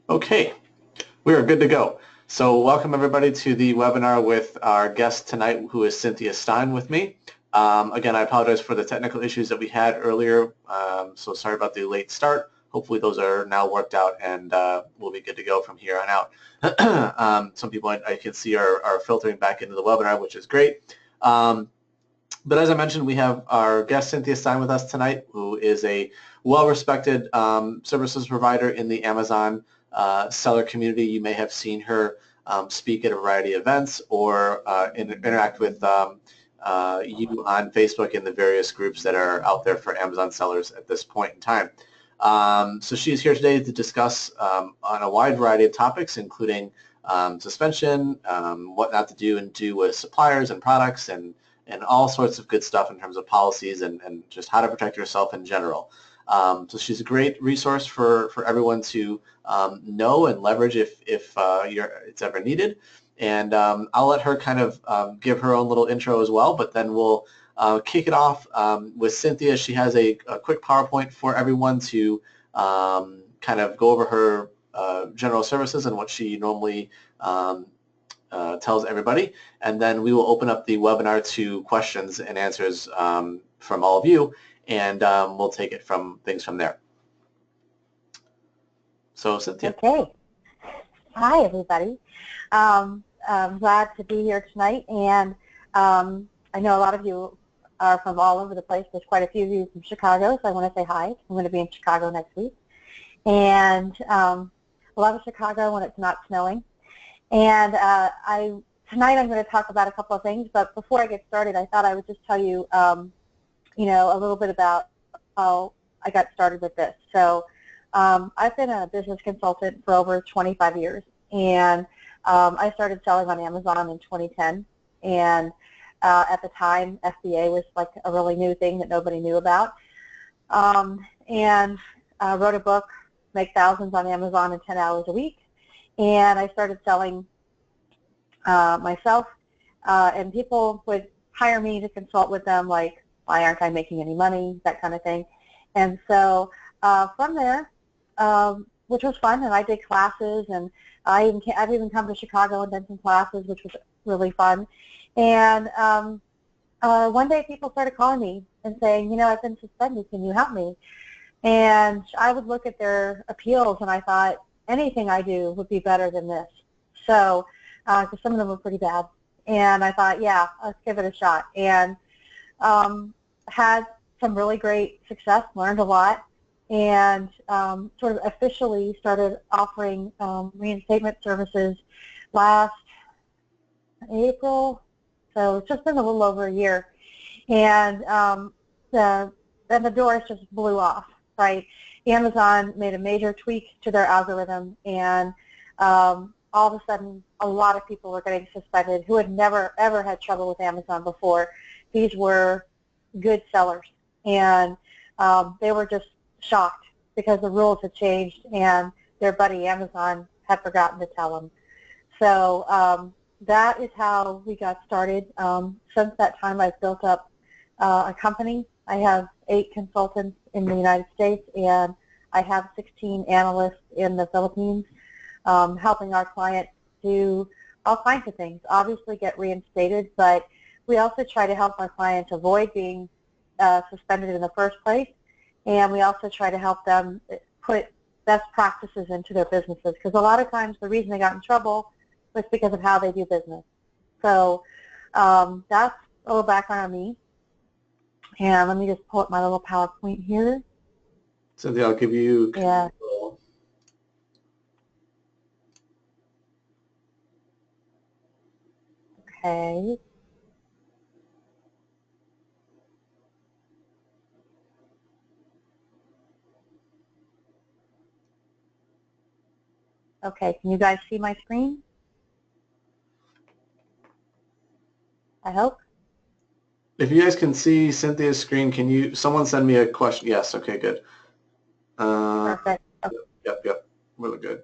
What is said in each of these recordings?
Okay, we are good to go. So welcome everybody to the webinar with our guest tonight, who is Cynthia Stine with me. Again, I apologize for the technical issues that we had earlier, so sorry about the late start. Hopefully those are now worked out and we'll be good to go from here on out. Some people I can see are filtering back into the webinar, which is great. But as I mentioned, we have our guest Cynthia Stine with us tonight, who is a well-respected services provider in the Amazon seller community. You may have seen her speak at a variety of events or interact with you on Facebook in the various groups that are out there for Amazon sellers at this point in time. So she's here today to discuss on a wide variety of topics, including suspension, what not to do and do with suppliers and products, and all sorts of good stuff in terms of policies and just how to protect yourself in general. So she's a great resource for everyone to know and leverage if it's ever needed. And I'll let her kind of give her own little intro as well, but then we'll kick it off with Cynthia. She has a quick PowerPoint for everyone to kind of go over her general services and what she normally tells everybody, and then we will open up the webinar to questions and answers from all of you, and we'll take it from there. So Cynthia. Okay. Hi, everybody. I'm glad to be here tonight, and I know a lot of you are from all over the place. There's quite a few of you from Chicago, so I want to say hi. I'm going to be in Chicago next week, and I love Chicago when it's not snowing. And tonight I'm going to talk about a couple of things, but before I get started, I thought I would just tell you, a little bit about how I got started with this. So I've been a business consultant for over 25 years, and I started selling on Amazon in 2010, and at the time, FBA was like a really new thing that nobody knew about, and wrote a book, Make Thousands on Amazon in 10 hours a week. And I started selling myself, and people would hire me to consult with them, like, why aren't I making any money, that kind of thing. And so from there, which was fun, and I did classes, and I've even come to Chicago and done some classes, which was really fun. And one day people started calling me and saying, I've been suspended, can you help me? And I would look at their appeals, and I thought, anything I do would be better than this. So, because some of them were pretty bad. And I thought, yeah, let's give it a shot. And had some really great success, learned a lot, and sort of officially started offering reinstatement services last April. So it's just been a little over a year. And then the doors just blew off, right? Amazon made a major tweak to their algorithm, and all of a sudden a lot of people were getting suspended who had never ever had trouble with Amazon before. These were good sellers, and they were just shocked because the rules had changed and their buddy Amazon had forgotten to tell them. So that is how we got started. Since that time, I've built up a company. I have 8 consultants in the United States, and I have 16 analysts in the Philippines, helping our clients do all kinds of things. Obviously get reinstated, but we also try to help our clients avoid being suspended in the first place, and we also try to help them put best practices into their businesses, because a lot of times the reason they got in trouble was because of how they do business. So that's a little background on me. And let me just pull up my little PowerPoint here. Cynthia, I'll give you control. Okay. Okay, can you guys see my screen? I hope. If you guys can see Cynthia's screen, someone send me a question? Yes, okay, good. Perfect. Okay. Yep, really good.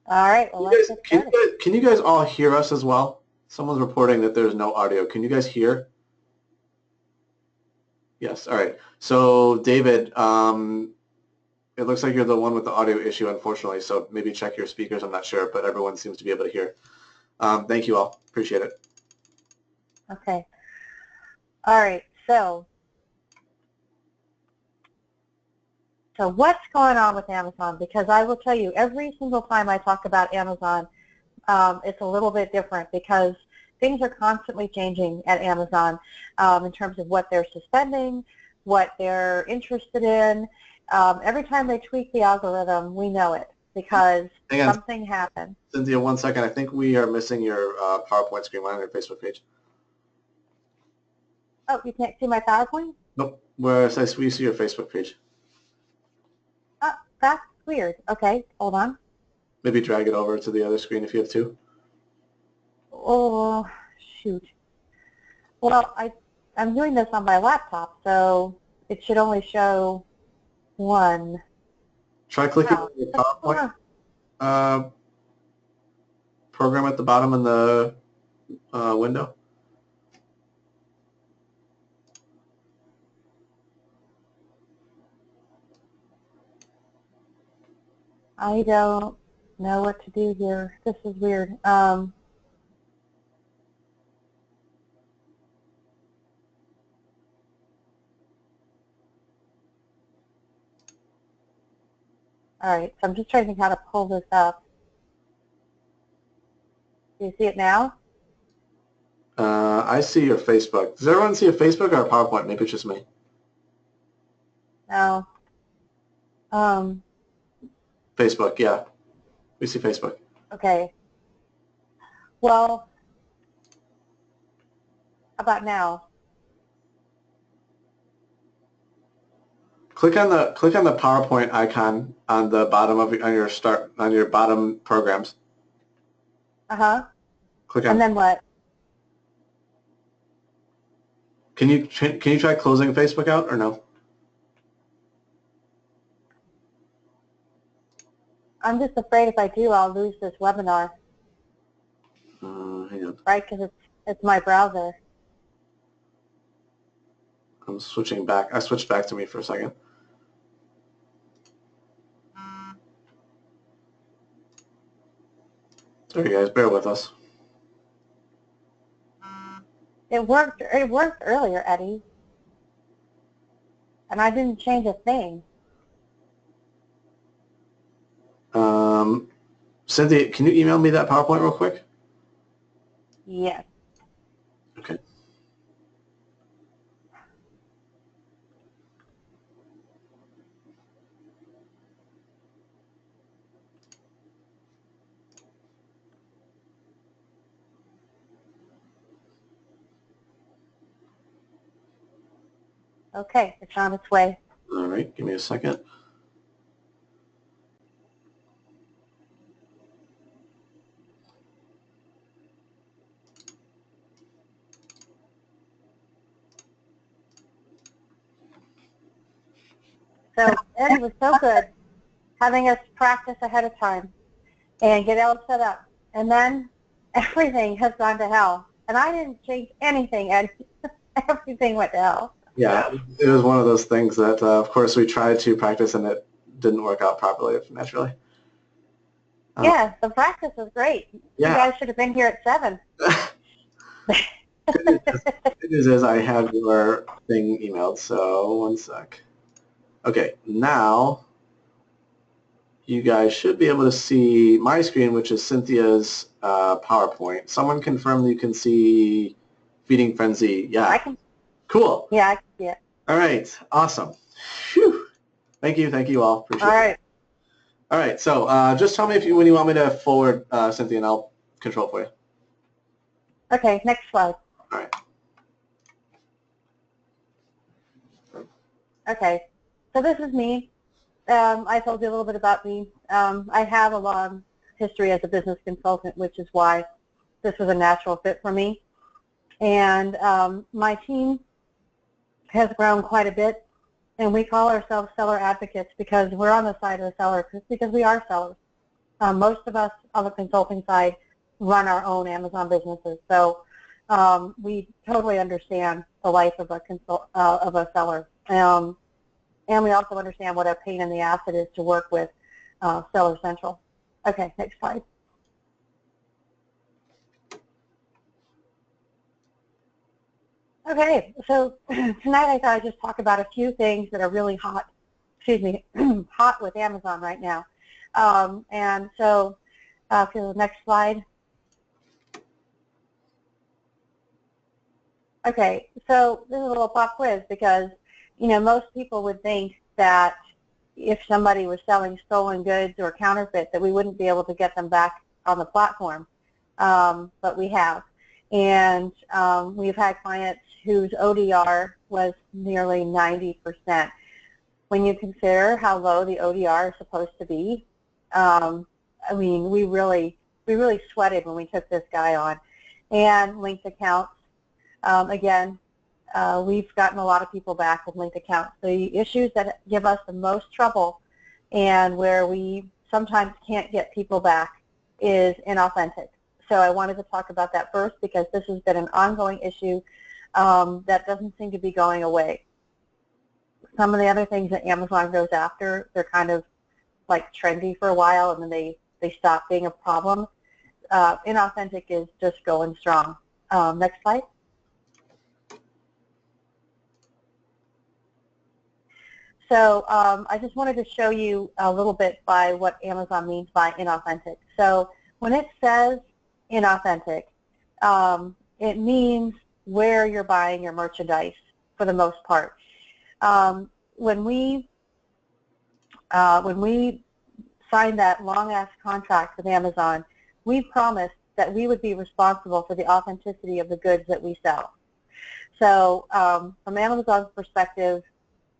All right, well, let's get started. Can you guys all hear us as well? Someone's reporting that there's no audio. Can you guys hear? Yes, all right. So David, It looks like you're the one with the audio issue, unfortunately, so maybe check your speakers. I'm not sure, but everyone seems to be able to hear. Thank you all. Appreciate it. Okay. All right. So what's going on with Amazon? Because I will tell you, every single time I talk about Amazon, it's a little bit different because things are constantly changing at Amazon in terms of what they're suspending, what they're interested in. Every time they tweak the algorithm, we know it because something happened. Cynthia, 1 second. I think we are missing your PowerPoint screen on your Facebook page. Oh, you can't see my PowerPoint? Nope. Where it says we see your Facebook page. Oh, that's weird. Okay, hold on. Maybe drag it over to the other screen if you have two. Oh, shoot. Well, I'm doing this on my laptop, so it should only show one. Try clicking on your PowerPoint program at the bottom in the window. I don't know what to do here. This is weird. All right, so I'm just trying to think how to pull this up. Do you see it now? I see your Facebook. Does everyone see a Facebook or a PowerPoint? Maybe it's just me. No. Facebook, yeah. We see Facebook. Okay. Well, how about now? Click on the PowerPoint icon on the bottom of your bottom programs. Click on. And then what? Can you try closing Facebook out or no? I'm just afraid if I do, I'll lose this webinar. Hang on. Right, because it's my browser. I'm switching back. I switched back to me for a second. Sorry, guys. Bear with us. It worked earlier, Eddie. And I didn't change a thing. Cynthia, can you email me that PowerPoint real quick? Yes. Okay. Okay, it's on its way. All right. Give me a second. So Eddie was so good having us practice ahead of time and get it all set up. And then everything has gone to hell. And I didn't change anything, Eddie. Everything went to hell. Yeah, it was one of those things that, of course, we tried to practice and it didn't work out properly, naturally. Yeah, the practice was great. Yeah. You guys should have been here at 7. Good news is I have your thing emailed, so 1 sec. Okay, now you guys should be able to see my screen, which is Cynthia's PowerPoint. Someone confirm that you can see Feeding Frenzy. Yeah. I can. Cool. Yeah, I can see it. All right. Awesome. Phew. Thank you all. Appreciate it. All right. All right. So just tell me when you want me to forward Cynthia, and I'll control for you. Okay, next slide. All right. Okay, so this is me. I told you a little bit about me. I have a long history as a business consultant, which is why this was a natural fit for me. And my team has grown quite a bit, and we call ourselves seller advocates because we're on the side of the seller, because we are sellers. Most of us on the consulting side run our own Amazon businesses, so we totally understand the life of a seller. And we also understand what a pain in the ass it is to work with Seller Central. Okay, next slide. Okay, so tonight I thought I'd just talk about a few things that are really hot, excuse me, hot with Amazon right now. And so, to the next slide. Okay, so this is a little pop quiz because, you know, most people would think that if somebody was selling stolen goods or counterfeit that we wouldn't be able to get them back on the platform, but we have. And we've had clients whose ODR was nearly 90%. When you consider how low the ODR is supposed to be, I mean, we really sweated when we took this guy on. And linked accounts, again, we've gotten a lot of people back with linked accounts. The issues that give us the most trouble and where we sometimes can't get people back is inauthentic. So I wanted to talk about that first because this has been an ongoing issue that doesn't seem to be going away. Some of the other things that Amazon goes after, they're kind of like trendy for a while and then they stop being a problem. Inauthentic is just going strong. Next slide. So I just wanted to show you a little bit by what Amazon means by inauthentic. So when it says inauthentic, it means where you're buying your merchandise for the most part. When we signed that long-ass contract with Amazon, we promised that we would be responsible for the authenticity of the goods that we sell. So from Amazon's perspective,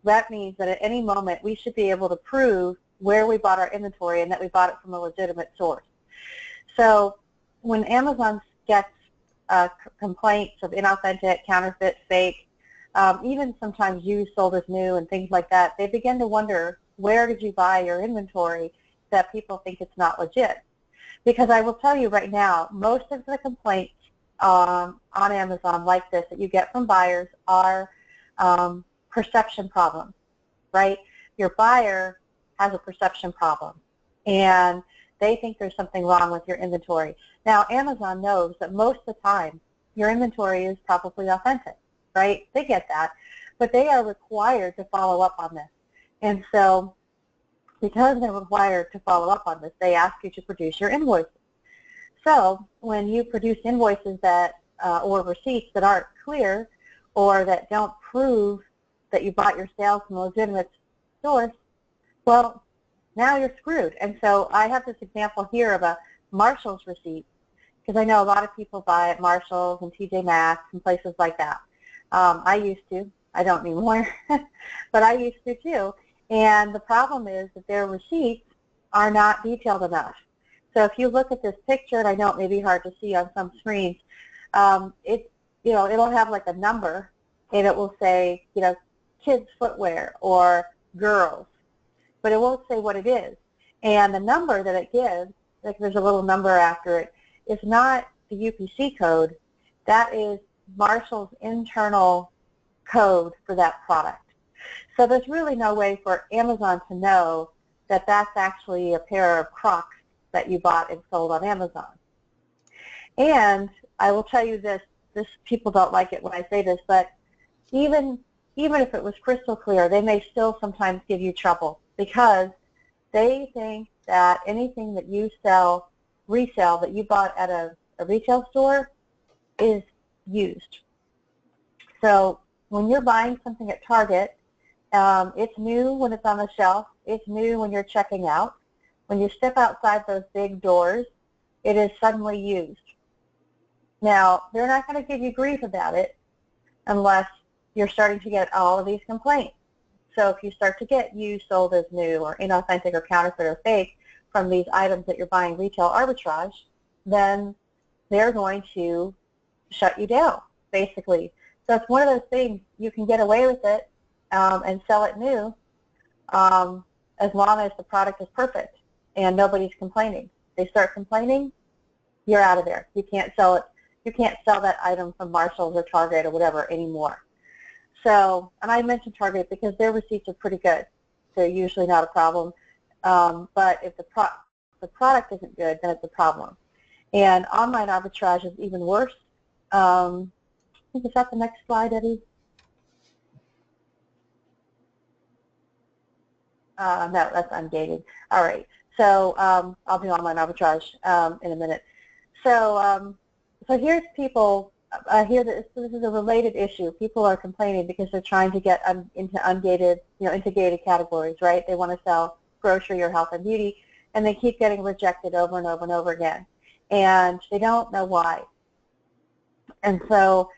that means that at any moment we should be able to prove where we bought our inventory and that we bought it from a legitimate source. So when Amazon gets complaints of inauthentic, counterfeit, fake, even sometimes used, sold as new, and things like that, they begin to wonder, where did you buy your inventory that people think it's not legit? Because I will tell you right now, most of the complaints on Amazon like this that you get from buyers are perception problems, right? Your buyer has a perception problem, and they think there's something wrong with your inventory. Now, Amazon knows that most of the time your inventory is probably authentic, right? They get that, but they are required to follow up on this. And so because they're required to follow up on this, they ask you to produce your invoices. So when you produce invoices that or receipts that aren't clear or that don't prove that you bought your sales from a legitimate source, well, now you're screwed. And so I have this example here of a Marshall's receipt, because I know a lot of people buy at Marshall's and TJ Maxx and places like that. I used to. I don't anymore, but I used to too. And the problem is that their receipts are not detailed enough. So if you look at this picture, and I know it may be hard to see on some screens, it'll have like a number, and it will say, kids footwear or girls, but it won't say what it is. And the number that it gives, like there's a little number after it, is not the UPC code. That is Marshall's internal code for that product. So there's really no way for Amazon to know that that's actually a pair of Crocs that you bought and sold on Amazon. And I will tell you this people don't like it when I say this, but even if it was crystal clear, they may still sometimes give you trouble because they think that anything that you resell that you bought at a retail store is used. So when you're buying something at Target, it's new when it's on the shelf. It's new when you're checking out. When you step outside those big doors, it is suddenly used. Now, they're not going to give you grief about it unless you're starting to get all of these complaints. So if you start to get used, sold as new, or inauthentic, or counterfeit, or fake from these items that you're buying retail arbitrage, then they're going to shut you down, basically. So it's one of those things, you can get away with it and sell it new as long as the product is perfect and nobody's complaining. They start complaining, you're out of there. You can't sell it. You can't sell that item from Marshall's or Target or whatever anymore. So, and I mentioned Target because their receipts are pretty good. They're usually not a problem. But if the product isn't good, then it's a problem. And online arbitrage is even worse. I think, is that the next slide, Eddie? No, that's ungated. All right. So I'll do online arbitrage in a minute. So so here's people. Here, this is a related issue. People are complaining because they're trying to get into ungated, into gated categories, right? They want to sell grocery or health and beauty, and they keep getting rejected over and over and over again, and they don't know why. And so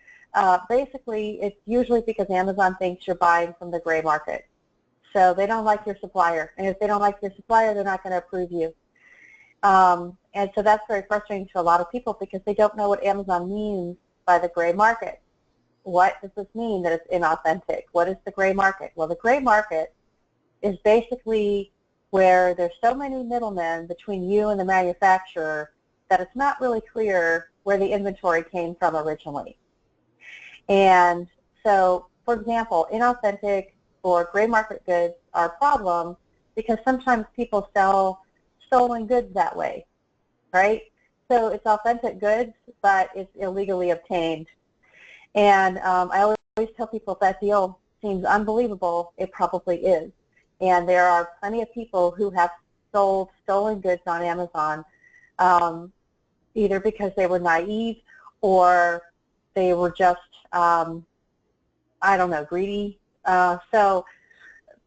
basically, it's usually because Amazon thinks you're buying from the gray market. So they don't like your supplier, and if they don't like your supplier, they're not going to approve you. And so that's very frustrating to a lot of people because they don't know what Amazon means by the gray market. What does this mean that it's inauthentic? What is the gray market? Well, the gray market is basically where there's so many middlemen between you and the manufacturer that it's not really clear where the inventory came from originally. And so, for example, inauthentic or gray market goods are a problem because sometimes people sell stolen goods that way, right? So it's authentic goods, but it's illegally obtained. And I always tell people if that deal seems unbelievable, it probably is. And there are plenty of people who have sold stolen goods on Amazon, either because they were naive or they were just, I don't know, greedy. So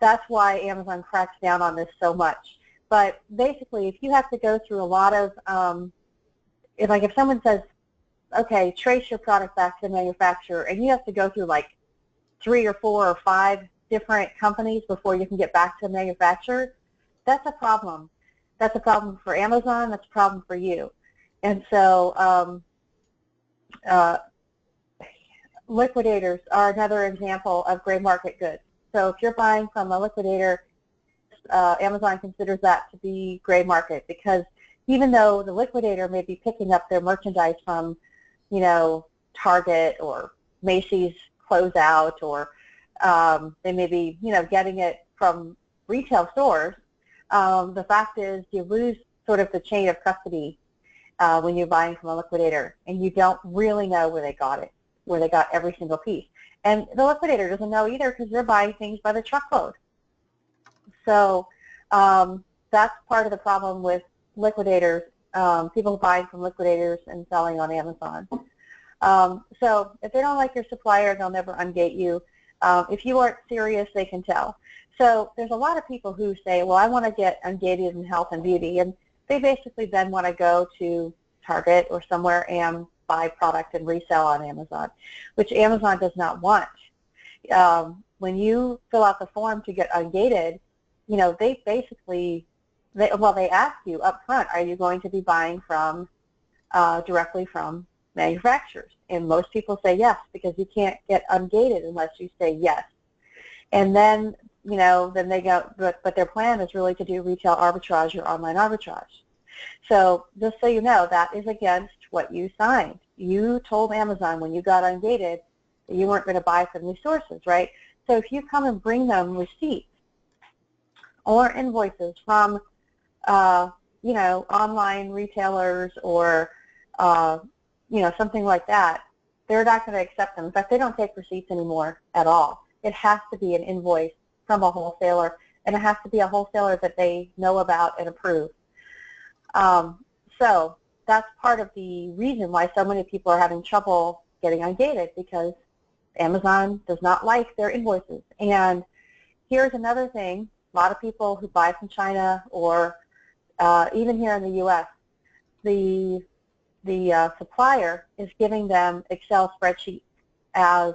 that's why Amazon cracks down on this so much. But basically, if you have to go through a lot of, if someone says, okay, trace your product back to the manufacturer, and you have to go through like 3 or 4 or 5 different companies before you can get back to the manufacturer, that's a problem. That's a problem for Amazon. That's a problem for you. And so liquidators are another example of gray market goods. So if you're buying from a liquidator, Amazon considers that to be gray market because even though the liquidator may be picking up their merchandise from, Target or Macy's closeout, or they may be, getting it from retail stores, the fact is you lose sort of the chain of custody when you're buying from a liquidator, and you don't really know where they got it, where they got every single piece. And the liquidator doesn't know either because they're buying things by the truckload. So that's part of the problem with liquidators, people buying from liquidators and selling on Amazon. So if they don't like your supplier, they'll never ungate you. If you aren't serious, they can tell. So there's a lot of people who say, well, I want to get ungated in health and beauty, and they basically then want to go to Target or somewhere and buy product and resell on Amazon, which Amazon does not want. When you fill out the form to get ungated, they basically, they ask you up front, are you going to be buying from directly from manufacturers? And most people say yes, because you can't get ungated unless you say yes. And then, then they go, but their plan is really to do retail arbitrage or online arbitrage. So just so you know, that is against what you signed. You told Amazon when you got ungated that you weren't going to buy from these sources, right? So if you come and bring them receipts or invoices from, online retailers or, something like that, they're not going to accept them. In fact, they don't take receipts anymore at all. It has to be an invoice from a wholesaler, and it has to be a wholesaler that they know about and approve. So that's part of the reason why so many people are having trouble getting ungated, because Amazon does not like their invoices. And here's another thing. A lot of people who buy from China or even here in the U.S., the supplier is giving them Excel spreadsheets as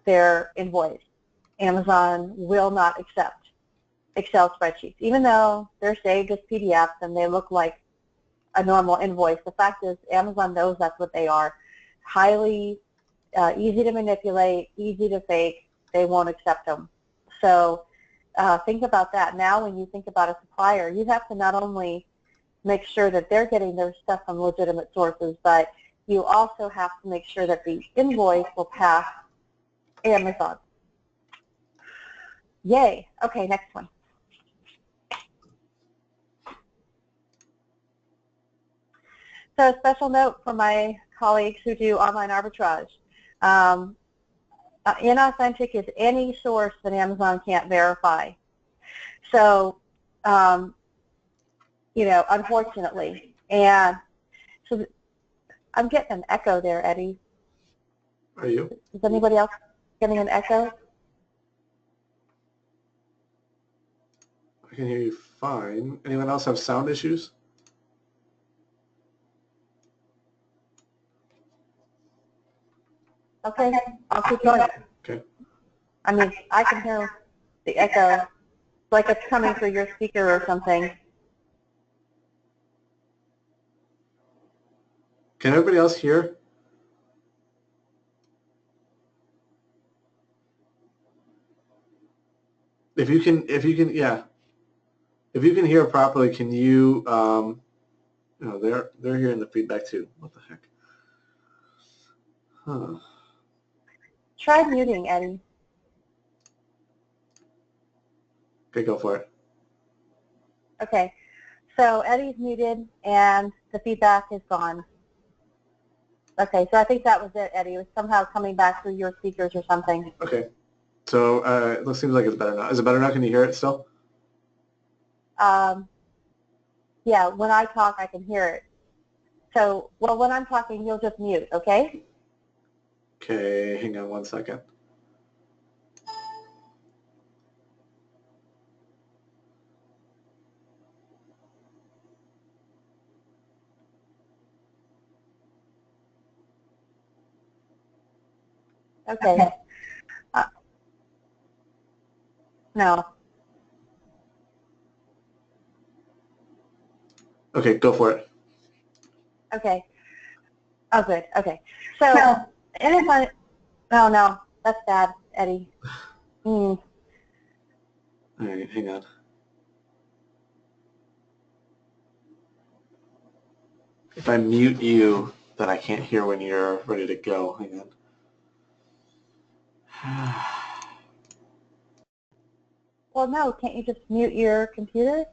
their invoice. Amazon will not accept Excel spreadsheets, even though they're saved as PDFs and they look like a normal invoice. The fact is, Amazon knows that's what they are. Highly easy to manipulate, easy to fake. They won't accept them. So think about that. Now when you think about a supplier, you have to not only make sure that they're getting their stuff from legitimate sources, but you also have to make sure that the invoice will pass Amazon. Yay. Okay, next one. So a special note for my colleagues who do online arbitrage. Inauthentic is any source that Amazon can't verify. So, you know, unfortunately. And so I'm getting an echo there, Eddie. Are you? Is anybody else getting an echo? I can hear you fine. Anyone else have sound issues? Okay, I'll keep going. Okay. I mean, I can hear the echo, like it's coming through your speaker or something. Can everybody else hear? If you can, yeah. If you can hear properly, can you, no, they're hearing the feedback too. What the heck? Huh. Try muting, Eddie. Okay, go for it. Okay, so Eddie's muted and the feedback is gone. Okay, so I think that was it, Eddie. It was somehow coming back through your speakers or something. Okay. So it seems like it's better now. Is it better now? Can you hear it still? Yeah, when I talk, I can hear it. So, well, when I'm talking, you'll just mute, okay? Okay, hang on one second. Okay. No. Okay, go for it. Okay. Oh, good. Okay. So, anytime, oh, no, that's bad, Eddie. All right, hang on. If I mute you, then I can't hear when you're ready to go. Hang on. Well, no, can't you just mute your computer?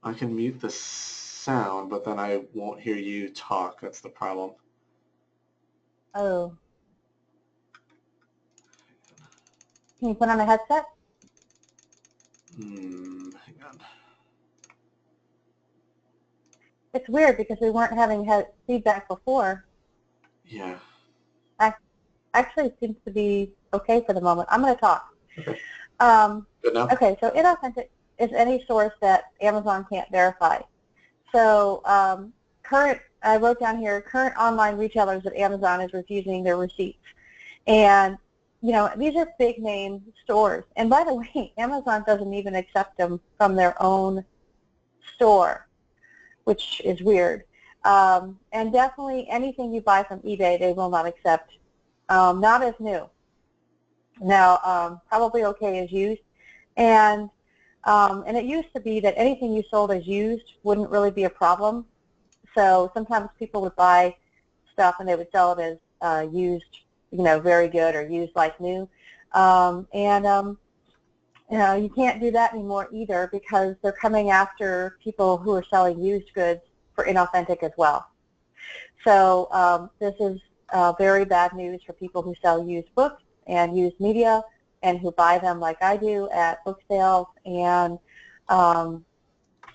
I can mute the sound, but then I won't hear you talk. That's the problem. Oh. Can you put on a headset? Hang on. It's weird because we weren't having feedback before. Yeah. Actually, it seems to be okay for the moment. I'm going to talk. Okay. Good now? Okay, so inauthentic is any source that Amazon can't verify. So I wrote down here, current online retailers that Amazon is refusing their receipts. And, you know, these are big name stores. And by the way, Amazon doesn't even accept them from their own store, which is weird. And definitely anything you buy from eBay, they will not accept. Not as new. Now, probably okay as used. And it used to be that anything you sold as used wouldn't really be a problem. So sometimes people would buy stuff and they would sell it as used, you know, very good or used like new. You know, you can't do that anymore either because they're coming after people who are selling used goods for inauthentic as well. So this is very bad news for people who sell used books and used media and who buy them like I do at book sales and,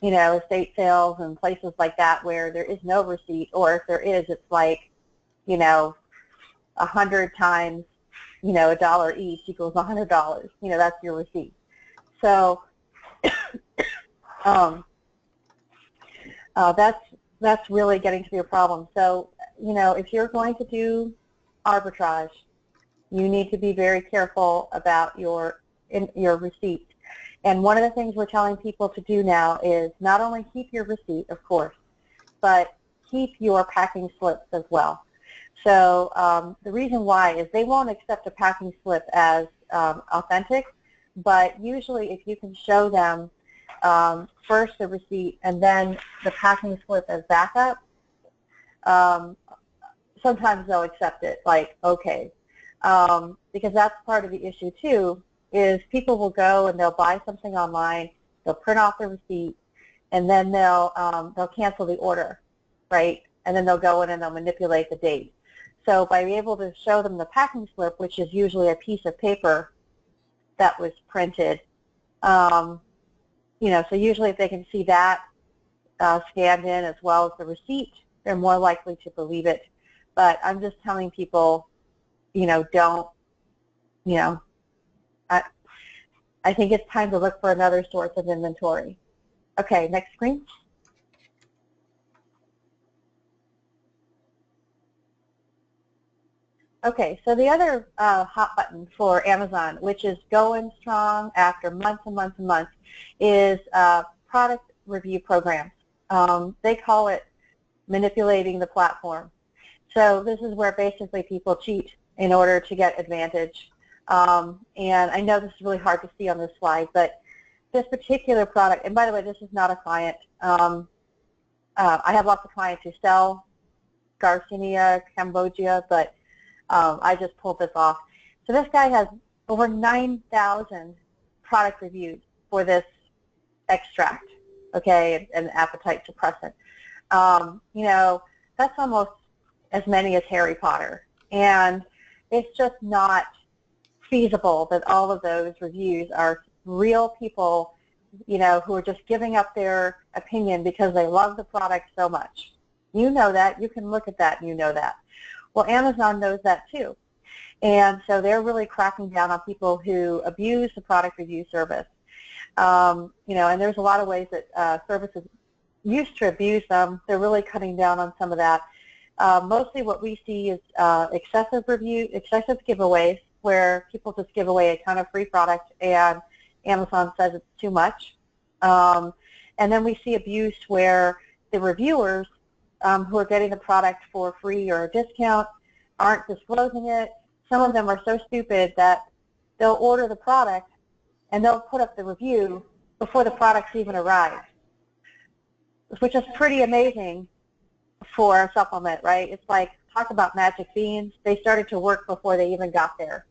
you know, estate sales and places like that where there is no receipt, or if there is, it's like, you know, 100 times, you know, $1 each equals $100. You know, that's your receipt. So that's really getting to be a problem. So, you know, if you're going to do arbitrage, you need to be very careful about your receipts. And one of the things we're telling people to do now is not only keep your receipt, of course, but keep your packing slips as well. So the reason why is they won't accept a packing slip as authentic, but usually if you can show them first the receipt and then the packing slip as backup, sometimes they'll accept it, like, okay. because that's part of the issue too, is people will go and they'll buy something online, they'll print off the receipt, and then they'll cancel the order, right? And then they'll go in and they'll manipulate the date. So by being able to show them the packing slip, which is usually a piece of paper that was printed, you know, so usually if they can see that scanned in as well as the receipt, they're more likely to believe it. But I'm just telling people, you know, don't, you know, I think it's time to look for another source of inventory. Okay, next screen. Okay, so the other hot button for Amazon, which is going strong after months and months and months, is product review programs. They call it manipulating the platform. So this is where basically people cheat in order to get advantage. And I know this is really hard to see on this slide, but this particular product, and by the way, this is not a client. I have lots of clients who sell Garcinia, Cambogia, but I just pulled this off. So this guy has over 9,000 product reviews for this extract, okay, an appetite suppressant. You know, that's almost as many as Harry Potter. And it's just not feasible that all of those reviews are real people, you know, who are just giving up their opinion because they love the product so much. You know that. You can look at that and you know that. Well, Amazon knows that too. And so they're really cracking down on people who abuse the product review service. You know, and there's a lot of ways that services used to abuse them. They're really cutting down on some of that. Mostly what we see is excessive giveaways, where people just give away a ton of free product and Amazon says it's too much. And then we see abuse where the reviewers who are getting the product for free or a discount aren't disclosing it. Some of them are so stupid that they'll order the product and they'll put up the review before the product's even arrived, which is pretty amazing for a supplement, right? It's like, talk about magic beans. They started to work before they even got there.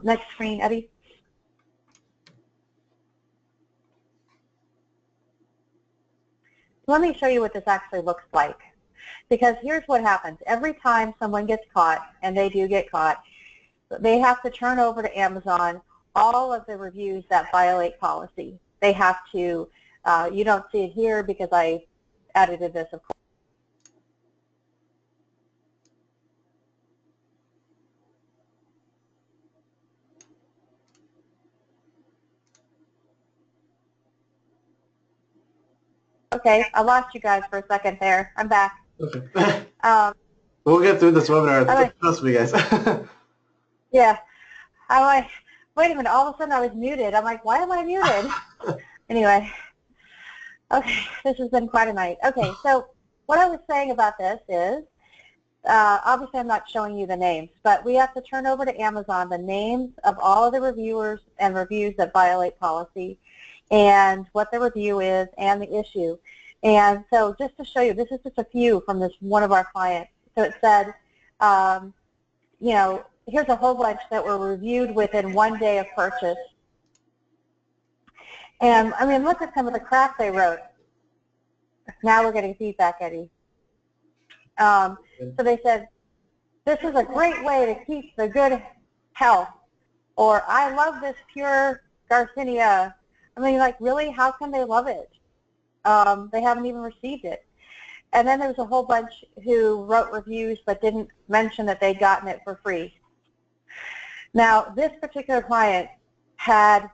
Next screen, Eddie. Let me show you what this actually looks like. Because here's what happens. Every time someone gets caught, and they do get caught, they have to turn over to Amazon all of the reviews that violate policy. They have to, you don't see it here because I edited this, of course. Okay, I lost you guys for a second there. I'm back. Okay. We'll get through this webinar. Trust me, guys. Yeah. I'm like, wait a minute. All of a sudden I was muted. I'm like, why am I muted? Anyway. Okay, this has been quite a night. Okay, so what I was saying about this is, obviously I'm not showing you the names, but we have to turn over to Amazon the names of all of the reviewers and reviews that violate policy, and what the review is and the issue. And so just to show you, this is just a few from this one of our clients. So it said, you know, here's a whole bunch that were reviewed within 1 day of purchase. And I mean, look at some of the crap they wrote. Now we're getting feedback, Eddie. So they said, this is a great way to keep the good health. Or, I love this pure Garcinia. I mean, like, really? How can they love it? They haven't even received it. And then there was a whole bunch who wrote reviews but didn't mention that they'd gotten it for free. Now, this particular client had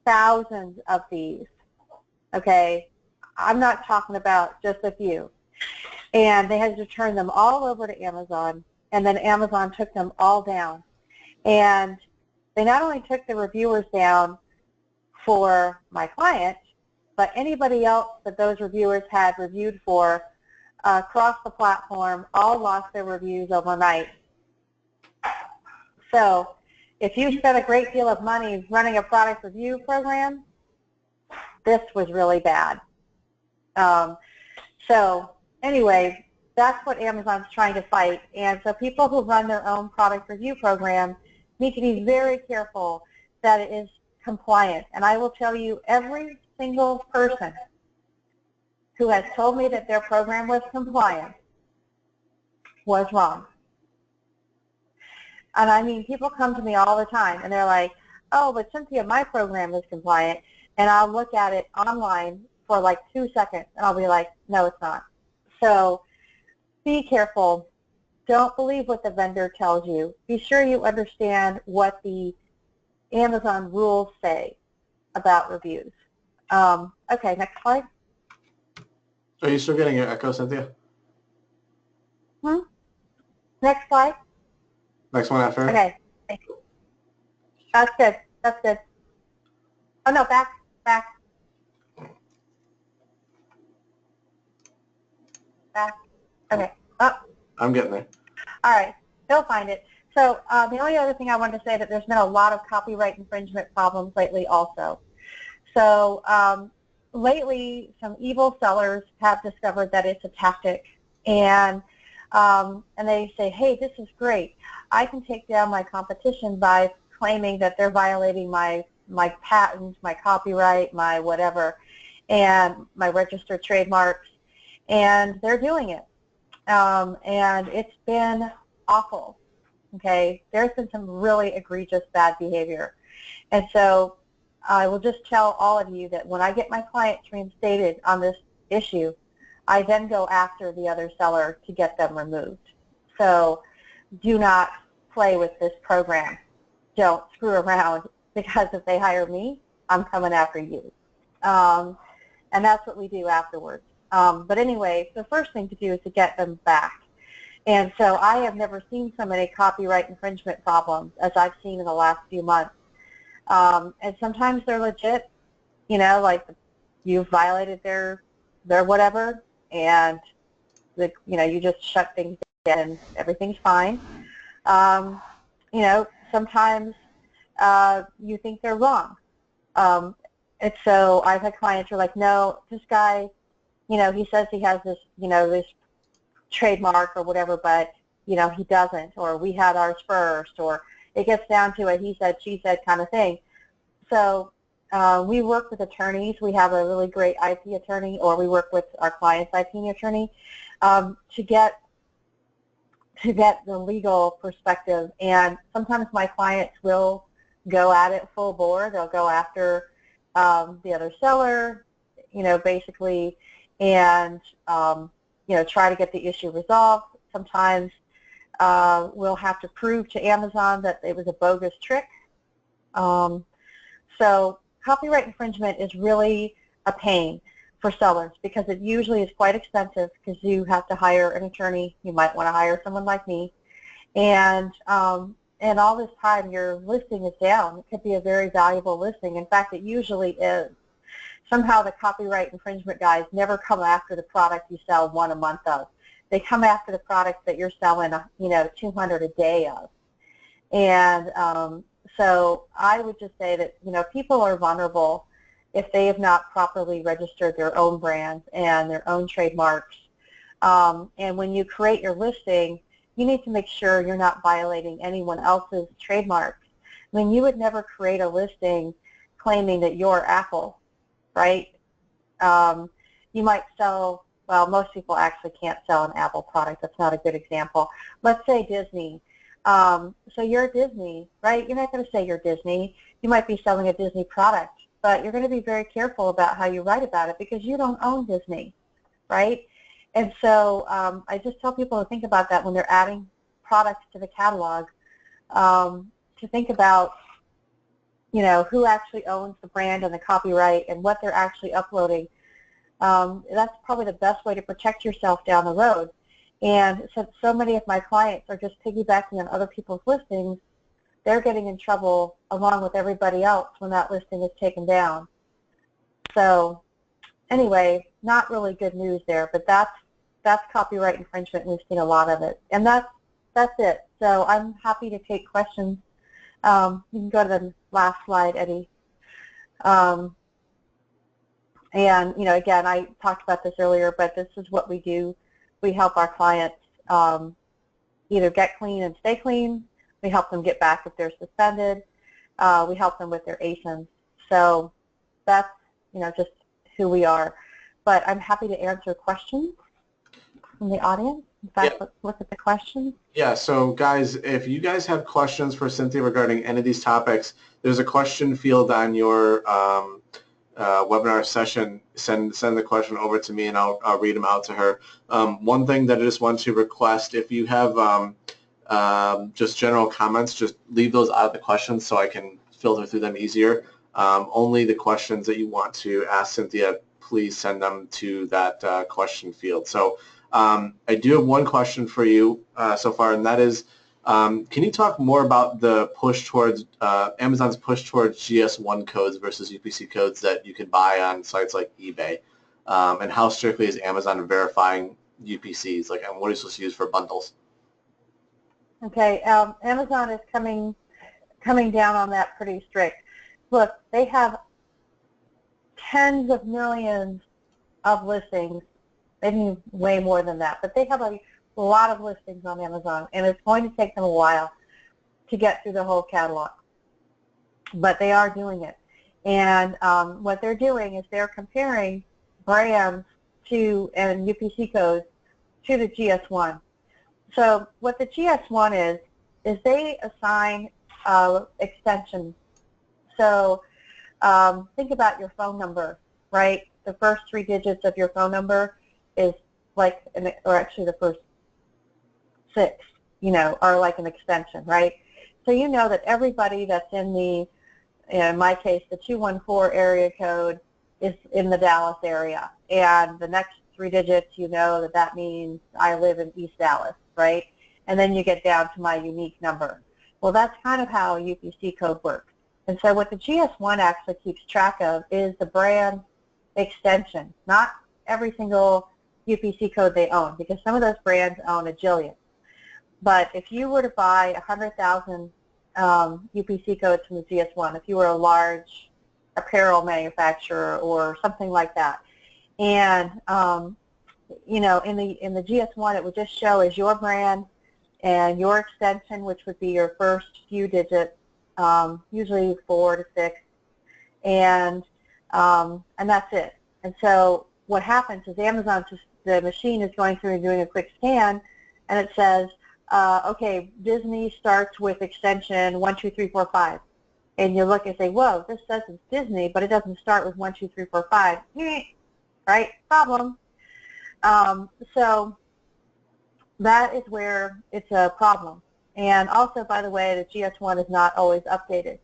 thousands of these, okay? I'm not talking about just a few. And they had to turn them all over to Amazon, and then Amazon took them all down. And they not only took the reviewers down for my client, but anybody else that those reviewers had reviewed for across the platform all lost their reviews overnight. So if you spent a great deal of money running a product review program, this was really bad. So anyway, That's what Amazon's trying to fight. And so people who run their own product review program need to be very careful that it is compliant. And I will tell you, every single person who has told me that their program was compliant was wrong. And I mean, people come to me all the time, and they're like, oh, but Cynthia, my program is compliant. And I'll look at it online for like 2 seconds, and I'll be like, no, it's not. So be careful. Don't believe what the vendor tells you. Be sure you understand what the Amazon rules say about reviews. Okay, next slide. Are you still getting your echo, Cynthia? Next slide. Next one after. Okay. That's good. That's good. Oh, no, back. Okay. Oh. I'm getting there. All right. He'll find it. So the only other thing I wanted to say that there's been a lot of copyright infringement problems lately also. So lately, some evil sellers have discovered that it's a tactic, and they say, hey, this is great. I can take down my competition by claiming that they're violating my patent, my copyright, my whatever, and my registered trademarks, and they're doing it. And it's been awful. Okay, there's been some really egregious bad behavior. And so I will just tell all of you that when I get my clients reinstated on this issue, I then go after the other seller to get them removed. So do not play with this program. Don't screw around, because if they hire me, I'm coming after you. And that's what we do afterwards. But anyway, the first thing to do is to get them back. And so I have never seen so many copyright infringement problems as I've seen in the last few months. And sometimes they're legit, you know, like you've violated their whatever, and you just shut things down and everything's fine. You know, sometimes you think they're wrong. And so I've had clients who are like, no, this guy, you know, he says he has this, you know, this trademark or whatever, but, you know, he doesn't, or we had ours first, or it gets down to a he said, she said kind of thing. So we work with attorneys. We have a really great IP attorney, or we work with our client's IP attorney to get the legal perspective. And sometimes my clients will go at it full bore. They'll go after the other seller, you know, basically, and you know, try to get the issue resolved. Sometimes we'll have to prove to Amazon that it was a bogus trick. So copyright infringement is really a pain for sellers, because it usually is quite expensive, because you have to hire an attorney. You might want to hire someone like me, and all this time your listing is down. It could be a very valuable listing. In fact, it usually is. Somehow the copyright infringement guys never come after the product you sell one a month of. They come after the products that you're selling, you know, 200 a day of. And so I would just say that, you know, people are vulnerable if they have not properly registered their own brands and their own trademarks. And when you create your listing, you need to make sure you're not violating anyone else's trademarks. I mean, you would never create a listing claiming that you're Apple, right? You might sell, well, most people actually can't sell an Apple product. That's not a good example. Let's say Disney. So you're Disney, right? You're not going to say you're Disney. You might be selling a Disney product, but you're going to be very careful about how you write about it, because you don't own Disney, right? And so I just tell people to think about that when they're adding products to the catalog, to think about, you know, who actually owns the brand and the copyright and what they're actually uploading. That's probably the best way to protect yourself down the road. And since so many of my clients are just piggybacking on other people's listings, they're getting in trouble along with everybody else when that listing is taken down. So anyway, not really good news there, but that's copyright infringement. We've seen a lot of it. And that's it. So I'm happy to take questions. You can go to the last slide, Eddie. And, you know, again, I talked about this earlier, but this is what we do we help our clients either get clean and stay clean. We help them get back if they're suspended. We help them with their ASINs. So that's, just who we are. But I'm happy to answer questions from the audience. In fact, let's look at the questions. Yeah, so guys, if you guys have questions for Cynthia regarding any of these topics, there's a question field on your webinar session. Send the question over to me and I'll read them out to her. One thing that I just want to request, if you have just general comments, just leave those out of the questions so I can filter through them easier. Only the questions that you want to ask Cynthia, please send them to that question field. So I do have one question for you so far, and that is, can you talk more about the push towards Amazon's push towards GS1 codes versus UPC codes that you can buy on sites like eBay, and how strictly is Amazon verifying UPCs? Like, and what are you supposed to use for bundles? Okay, Amazon is coming down on that pretty strict. Look, they have tens of millions of listings, maybe way more than that, but they have a lot of listings on Amazon, and it's going to take them a while to get through the whole catalog. But they are doing it. And what they're doing is they're comparing brands and UPC codes to the GS1. So what the GS1 is they assign extensions. So think about your phone number, right? The first 3 digits of your phone number is like, or actually the first 6, are like an extension, right? So you know that everybody that's in my case, the 214 area code is in the Dallas area, and the next 3 digits, that means I live in East Dallas, right? And then you get down to my unique number. Well, that's kind of how a UPC code works. And so what the GS1 actually keeps track of is the brand extension, not every single UPC code they own, because some of those brands own a jillion. But if you were to buy 100,000 UPC codes from the GS1, if you were a large apparel manufacturer or something like that, and in the GS1 it would just show as your brand and your extension, which would be your first few digits, usually 4 to 6, and that's it. And so what happens is the machine is going through and doing a quick scan, and it says, okay, Disney starts with extension 12345, and you look and say, whoa, this says it's Disney, but it doesn't start with 12345. Right? Problem. So that is where it's a problem. And also, by the way, the GS1 is not always updated.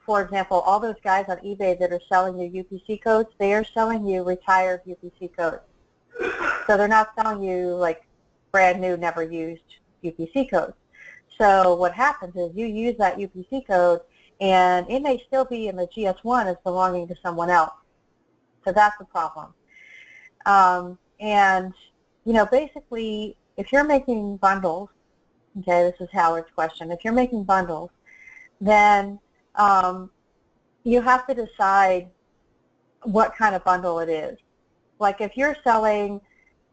For example, all those guys on eBay that are selling you UPC codes, they are selling you retired UPC codes. So they're not selling you like brand new, never used UPC codes. So what happens is you use that UPC code, and it may still be in the GS1 as belonging to someone else. So that's the problem. And, basically, if you're making bundles, okay, this is Howard's question, if you're making bundles, then you have to decide what kind of bundle it is. Like if you're selling,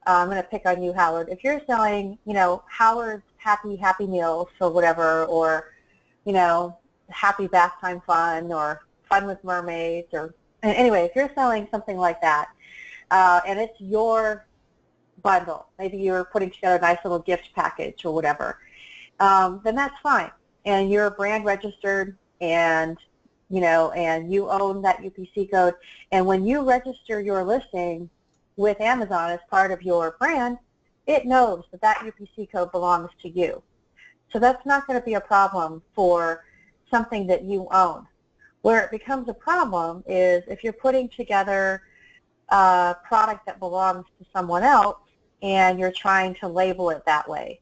I'm going to pick on you, Howard, if you're selling, Howard's Happy Meals or whatever, or, Happy Bath Time Fun or Fun with Mermaids, or anyway, if you're selling something like that, and it's your bundle, maybe you're putting together a nice little gift package or whatever, then that's fine. And you're brand registered, and and you own that UPC code. And when you register your listing with Amazon as part of your brand, it knows that that UPC code belongs to you. So that's not going to be a problem for something that you own. Where it becomes a problem is if you're putting together a product that belongs to someone else and you're trying to label it that way.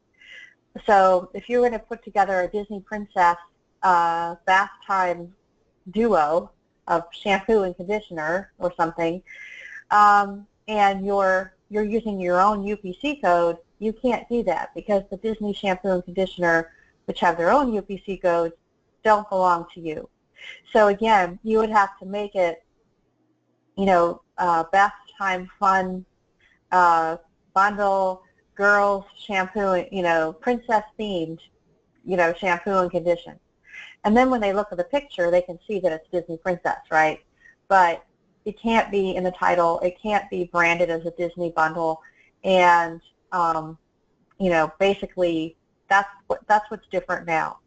So if you're going to put together a Disney Princess bath time duo of shampoo and conditioner or something, and you're using your own UPC code, you can't do that because the Disney shampoo and conditioner, which have their own UPC codes, don't belong to you. So again, you would have to make it, bath time fun bundle, girls shampoo, princess themed, shampoo and condition. And then when they look at the picture, they can see that it's Disney Princess, right? But it can't be in the title. It can't be branded as a Disney bundle. And, basically that's what's different now.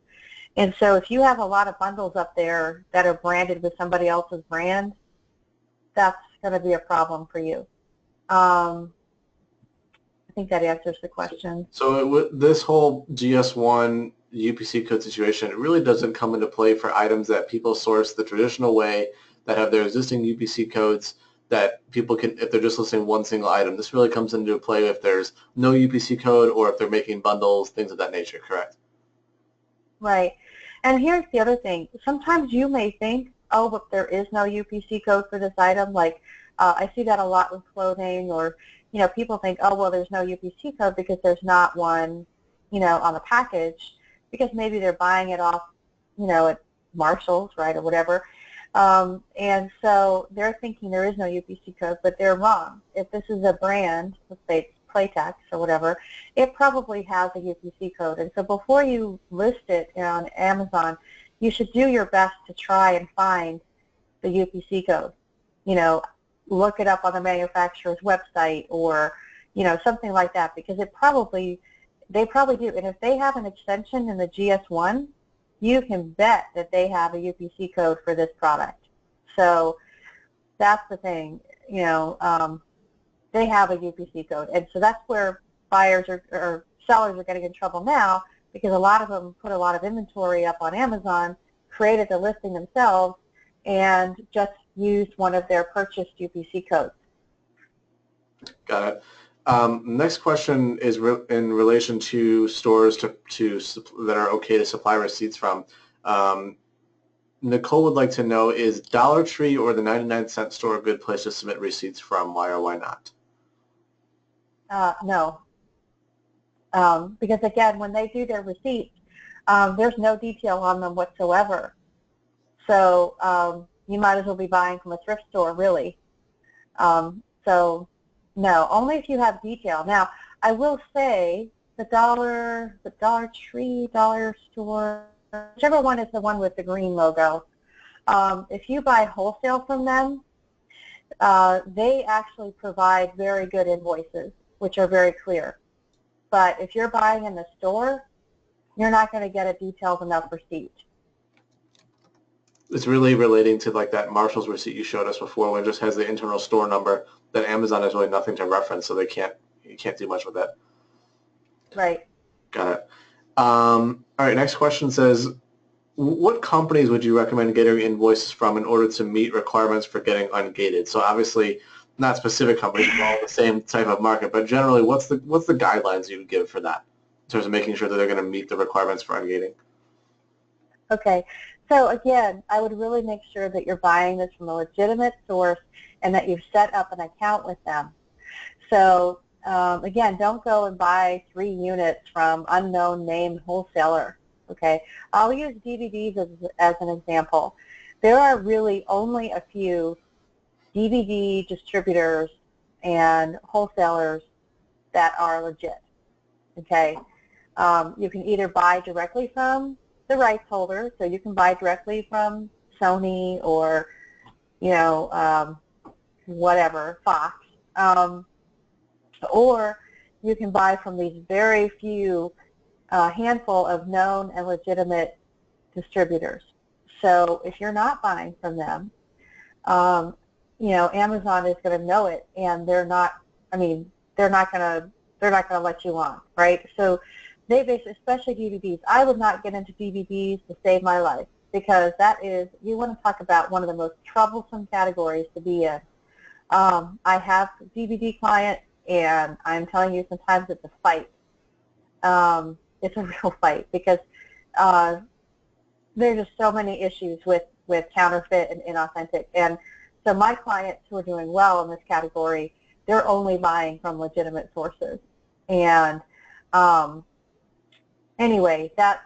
And so if you have a lot of bundles up there that are branded with somebody else's brand, that's going to be a problem for you. I think that answers the question. So this whole GS1 UPC code situation, it really doesn't come into play for items that people source the traditional way that have their existing UPC codes that people can, if they're just listing one single item. This really comes into play if there's no UPC code or if they're making bundles, things of that nature, correct? Right. And here's the other thing. Sometimes you may think, oh, but there is no UPC code for this item. Like I see that a lot with clothing, or people think, oh, well, there's no UPC code because there's not one, on the package, because maybe they're buying it off, at Marshall's, right, or whatever. And so they're thinking there is no UPC code, but they're wrong. If this is a brand, let's say it's Playtex or whatever, it probably has a UPC code. And so before you list it on Amazon, you should do your best to try and find the UPC code. Look it up on the manufacturer's website or, something like that, because they probably do. And if they have an extension in the GS1, you can bet that they have a UPC code for this product. So that's the thing, they have a UPC code. And so that's where buyers or sellers are getting in trouble now, because a lot of them put a lot of inventory up on Amazon, created the listing themselves, and just used one of their purchased UPC codes. Got it. Next question is in relation to stores that are okay to supply receipts from. Nicole would like to know, is Dollar Tree or the 99-cent store a good place to submit receipts from? Why or why not? No. Because again, when they do their receipts, there's no detail on them whatsoever. So you might as well be buying from a thrift store, really. So no, only if you have detail. Now, I will say the Dollar Tree, Dollar Store, whichever one is the one with the green logo, if you buy wholesale from them, they actually provide very good invoices, which are very clear. But if you're buying in the store, you're not going to get a detailed enough receipt. It's really relating to like that Marshall's receipt you showed us before, when it just has the internal store number that Amazon has really nothing to reference, so you can't do much with that. Right. Got it. All right, next question says, what companies would you recommend getting invoices from in order to meet requirements for getting ungated? So obviously, not specific companies, but all the same type of market, but generally, what's the guidelines you would give for that in terms of making sure that they're going to meet the requirements for ungating? Okay. So again, I would really make sure that you're buying this from a legitimate source and that you've set up an account with them. So again, don't go and buy 3 units from unknown named wholesaler. Okay, I'll use DVDs as an example. There are really only a few DVD distributors and wholesalers that are legit. Okay, you can either buy directly from the rights holder, so you can buy directly from Sony or whatever, Fox, or you can buy from these very few handful of known and legitimate distributors. So if you're not buying from them, Amazon is going to know it, and they're not going to let you on, right? So they basically, especially DVDs, I would not get into DVDs to save my life, because that is, you want to talk about one of the most troublesome categories to be in. I have a DVD client, and I'm telling you, sometimes it's a fight. It's a real fight, because there's just so many issues with counterfeit and inauthentic. And so my clients who are doing well in this category, they're only buying from legitimate sources. And anyway, that's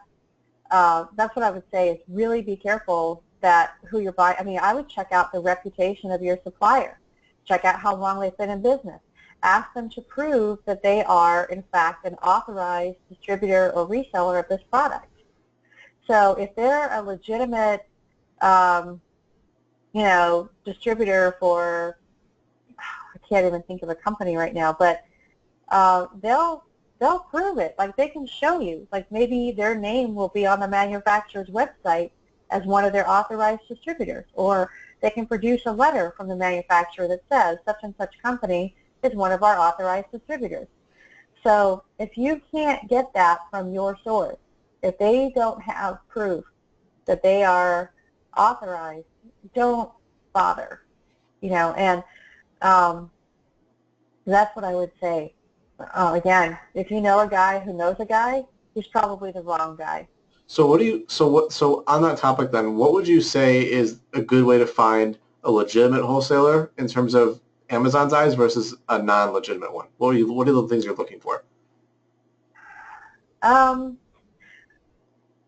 what I would say, is really be careful that who you're buying. I mean, I would check out the reputation of your supplier. Check out how long they've been in business. ask them to prove that they are, in fact, an authorized distributor or reseller of this product. So if they're a legitimate, distributor for, I can't even think of a company right now, but they'll prove it. Like, they can show you. Like, maybe their name will be on the manufacturer's website as one of their authorized distributors, or they can produce a letter from the manufacturer that says such and such company is one of our authorized distributors. So if you can't get that from your source, if they don't have proof that they are authorized, don't bother, and that's what I would say. Again, if you know a guy who knows a guy, he's probably the wrong guy. So so on that topic then, what would you say is a good way to find a legitimate wholesaler in terms of Amazon's eyes versus a non-legitimate one? What are the things you're looking for?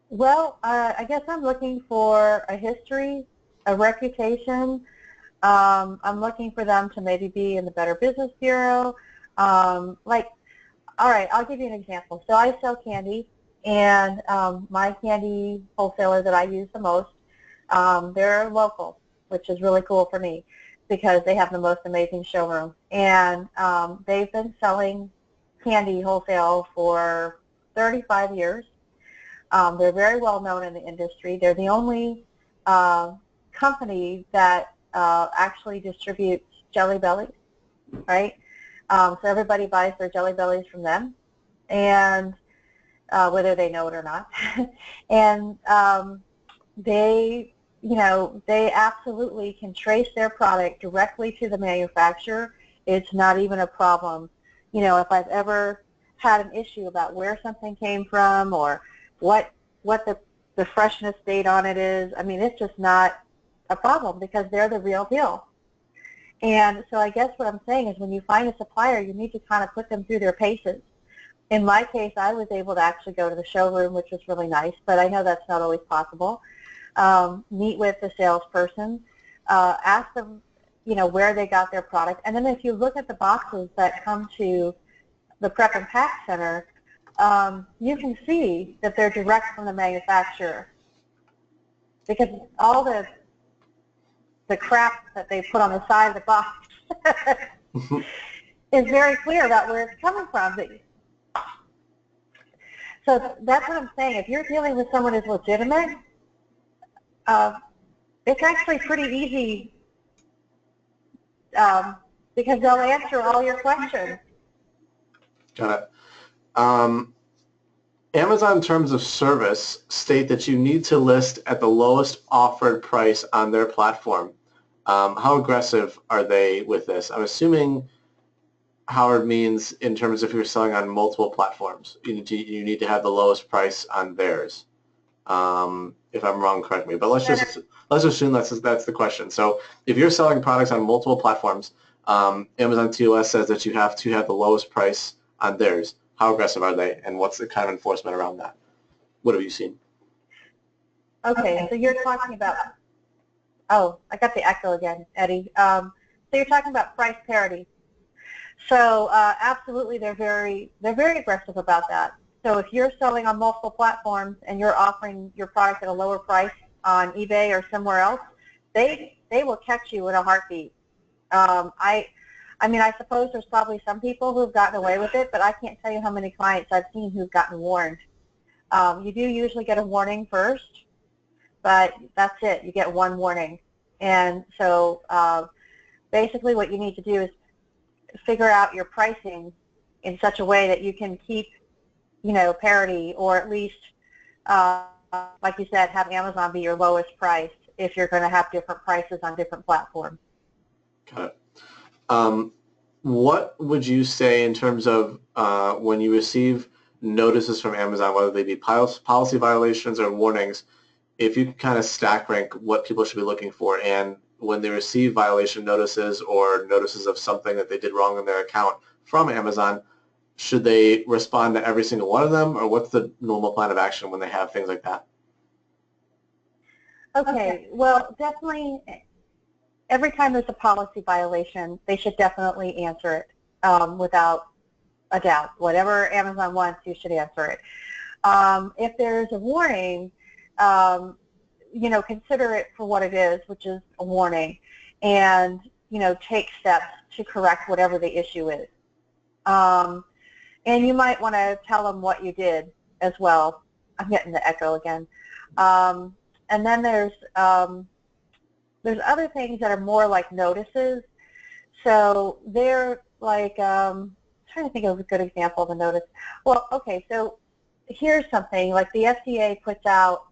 Well, I guess I'm looking for a history, a reputation. I'm looking for them to maybe be in the Better Business Bureau. All right, I'll give you an example. So I sell candy, and my candy wholesaler that I use the most, they're local, which is really cool for me because they have the most amazing showroom. And they've been selling candy wholesale for 35 years. They're very well known in the industry. They're the only company that actually distributes Jelly Bellies, right? So everybody buys their Jelly Bellies from them, and whether they know it or not. And they absolutely can trace their product directly to the manufacturer. It's not even a problem. If I've ever had an issue about where something came from or what the freshness date on it is, I mean, it's just not a problem because they're the real deal. And so I guess what I'm saying is when you find a supplier, you need to kind of put them through their paces. In my case, I was able to actually go to the showroom, which was really nice, but I know that's not always possible. Meet with the salesperson, ask them, where they got their product. And then if you look at the boxes that come to the Prep and Pack Center, you can see that they're direct from the manufacturer because all the crap that they put on the side of the box is very clear about where it's coming from. So that's what I'm saying. If you're dealing with someone who's legitimate, it's actually pretty easy because they'll answer all your questions. Got it. Amazon terms of service state that you need to list at the lowest offered price on their platform. How aggressive are they with this? I'm assuming Howard means in terms of if you're selling on multiple platforms, you need to have the lowest price on theirs. If I'm wrong, correct me. But let's assume that's the question. So if you're selling products on multiple platforms, Amazon TOS says that you have to have the lowest price on theirs. How aggressive are they, and what's the kind of enforcement around that? What have you seen? Okay, so you're talking about, oh, I got the echo again, Eddie. So you're talking about price parity. So absolutely, they're very aggressive about that. So if you're selling on multiple platforms and you're offering your product at a lower price on eBay or somewhere else, they will catch you in a heartbeat. I mean, I suppose there's probably some people who've gotten away with it, but I can't tell you how many clients I've seen who've gotten warned. You do usually get a warning first, but that's it. You get one warning. And so basically what you need to do is figure out your pricing in such a way that you can keep, parity, or at least, like you said, have Amazon be your lowest price if you're going to have different prices on different platforms. Got it. What would you say in terms of when you receive notices from Amazon, whether they be policy violations or warnings, if you kind of stack rank what people should be looking for, and when they receive violation notices or notices of something that they did wrong in their account from Amazon, should they respond to every single one of them, or what's the normal plan of action when they have things like that? Okay, well, definitely every time there's a policy violation, they should definitely answer it. without a doubt. Whatever Amazon wants, you should answer it. If there's a warning, consider it for what it is, which is a warning, and, take steps to correct whatever the issue is. And you might want to tell them what you did as well. I'm getting the echo again. And then there's other things that are more like notices. So they're like, I'm trying to think of a good example of a notice. Well, okay, so here's something, like the FDA puts out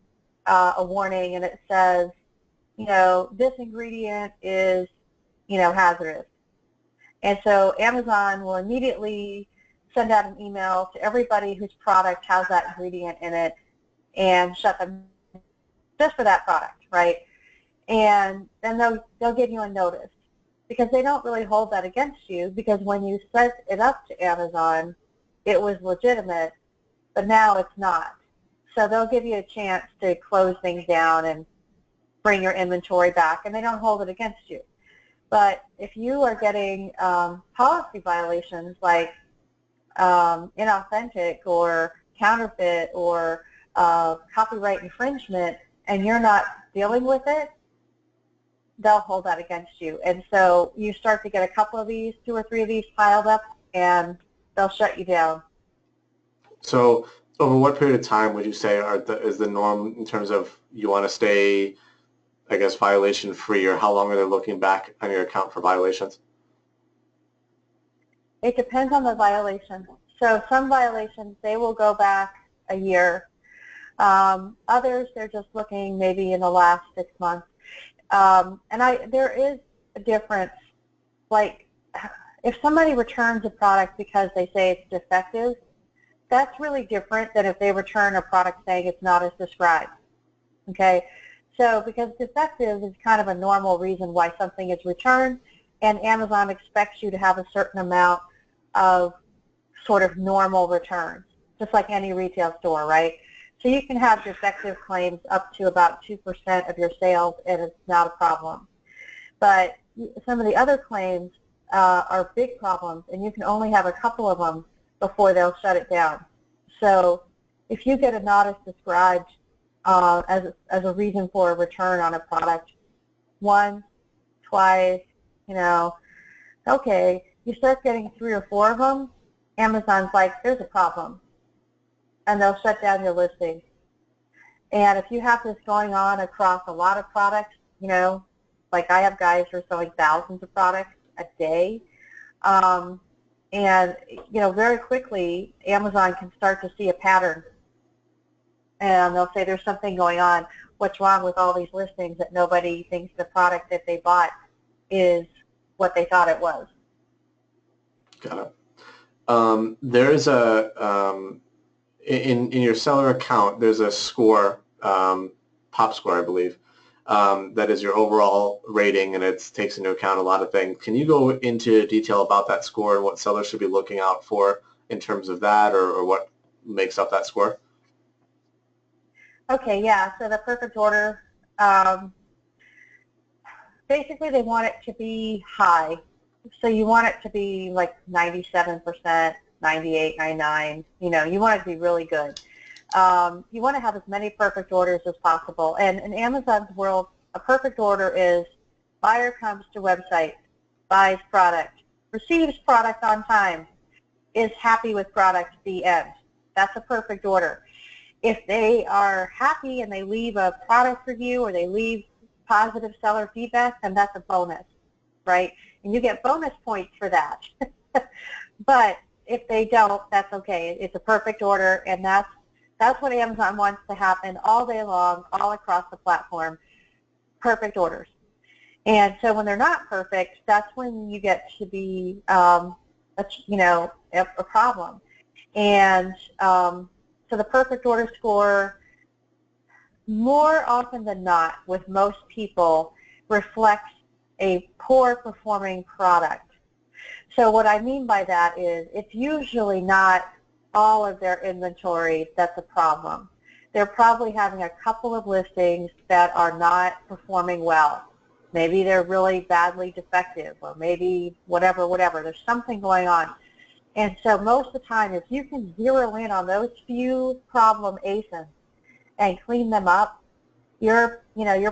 a warning and it says, this ingredient is, hazardous. And so Amazon will immediately send out an email to everybody whose product has that ingredient in it and shut them just for that product, right? And then they'll give you a notice, because they don't really hold that against you, because when you set it up to Amazon, it was legitimate, but now it's not. So they'll give you a chance to close things down and bring your inventory back, and they don't hold it against you. But if you are getting policy violations like inauthentic or counterfeit or copyright infringement, and you're not dealing with it, they'll hold that against you. And so you start to get a couple of these, 2 or 3 of these piled up, and they'll shut you down. So over what period of time would you say is the norm in terms of you want to stay, I guess, violation free, or how long are they looking back on your account for violations? It depends on the violation. So some violations, they will go back a year. Others, they're just looking maybe in the last 6 months. There is a difference. Like, if somebody returns a product because they say it's defective, that's really different than if they return a product saying it's not as described. Okay? So because defective is kind of a normal reason why something is returned, and Amazon expects you to have a certain amount of sort of normal returns, just like any retail store, right? So you can have defective claims up to about 2% of your sales, and it's not a problem. But some of the other claims are big problems, and you can only have a couple of them before they'll shut it down. So if you get a not as described as a reason for a return on a product, once, twice, okay, you start getting 3 or 4 of them, Amazon's like, there's a problem, and they'll shut down your listing. And if you have this going on across a lot of products, like I have guys who are selling thousands of products a day, and very quickly Amazon can start to see a pattern, and they'll say there's something going on. What's wrong with all these listings that nobody thinks the product that they bought is what they thought it was? Got it. There's in your seller account, there's a score, pop score, I believe, that is your overall rating, and it takes into account a lot of things. Can you go into detail about that score and what sellers should be looking out for in terms of that, or what makes up that score? Okay, yeah, so the perfect order, basically they want it to be high. So you want it to be like 97%, 98, 99, you want it to be really good. You want to have as many perfect orders as possible. And in Amazon's world, a perfect order is buyer comes to website, buys product, receives product on time, is happy with product, the end. That's a perfect order. If they are happy and they leave a product review or they leave positive seller feedback, then that's a bonus, right? And you get bonus points for that. But if they don't, that's okay. It's a perfect order, and that's what Amazon wants to happen all day long, all across the platform, perfect orders. And so when they're not perfect, that's when you get to be, a problem. And so the perfect order score, more often than not, with most people, reflects a poor performing product. So what I mean by that is it's usually not all of their inventory that's a problem. They're probably having a couple of listings that are not performing well. Maybe they're really badly defective, or maybe whatever. There's something going on. And so most of the time, if you can zero in on those few problem ASINs and clean them up, your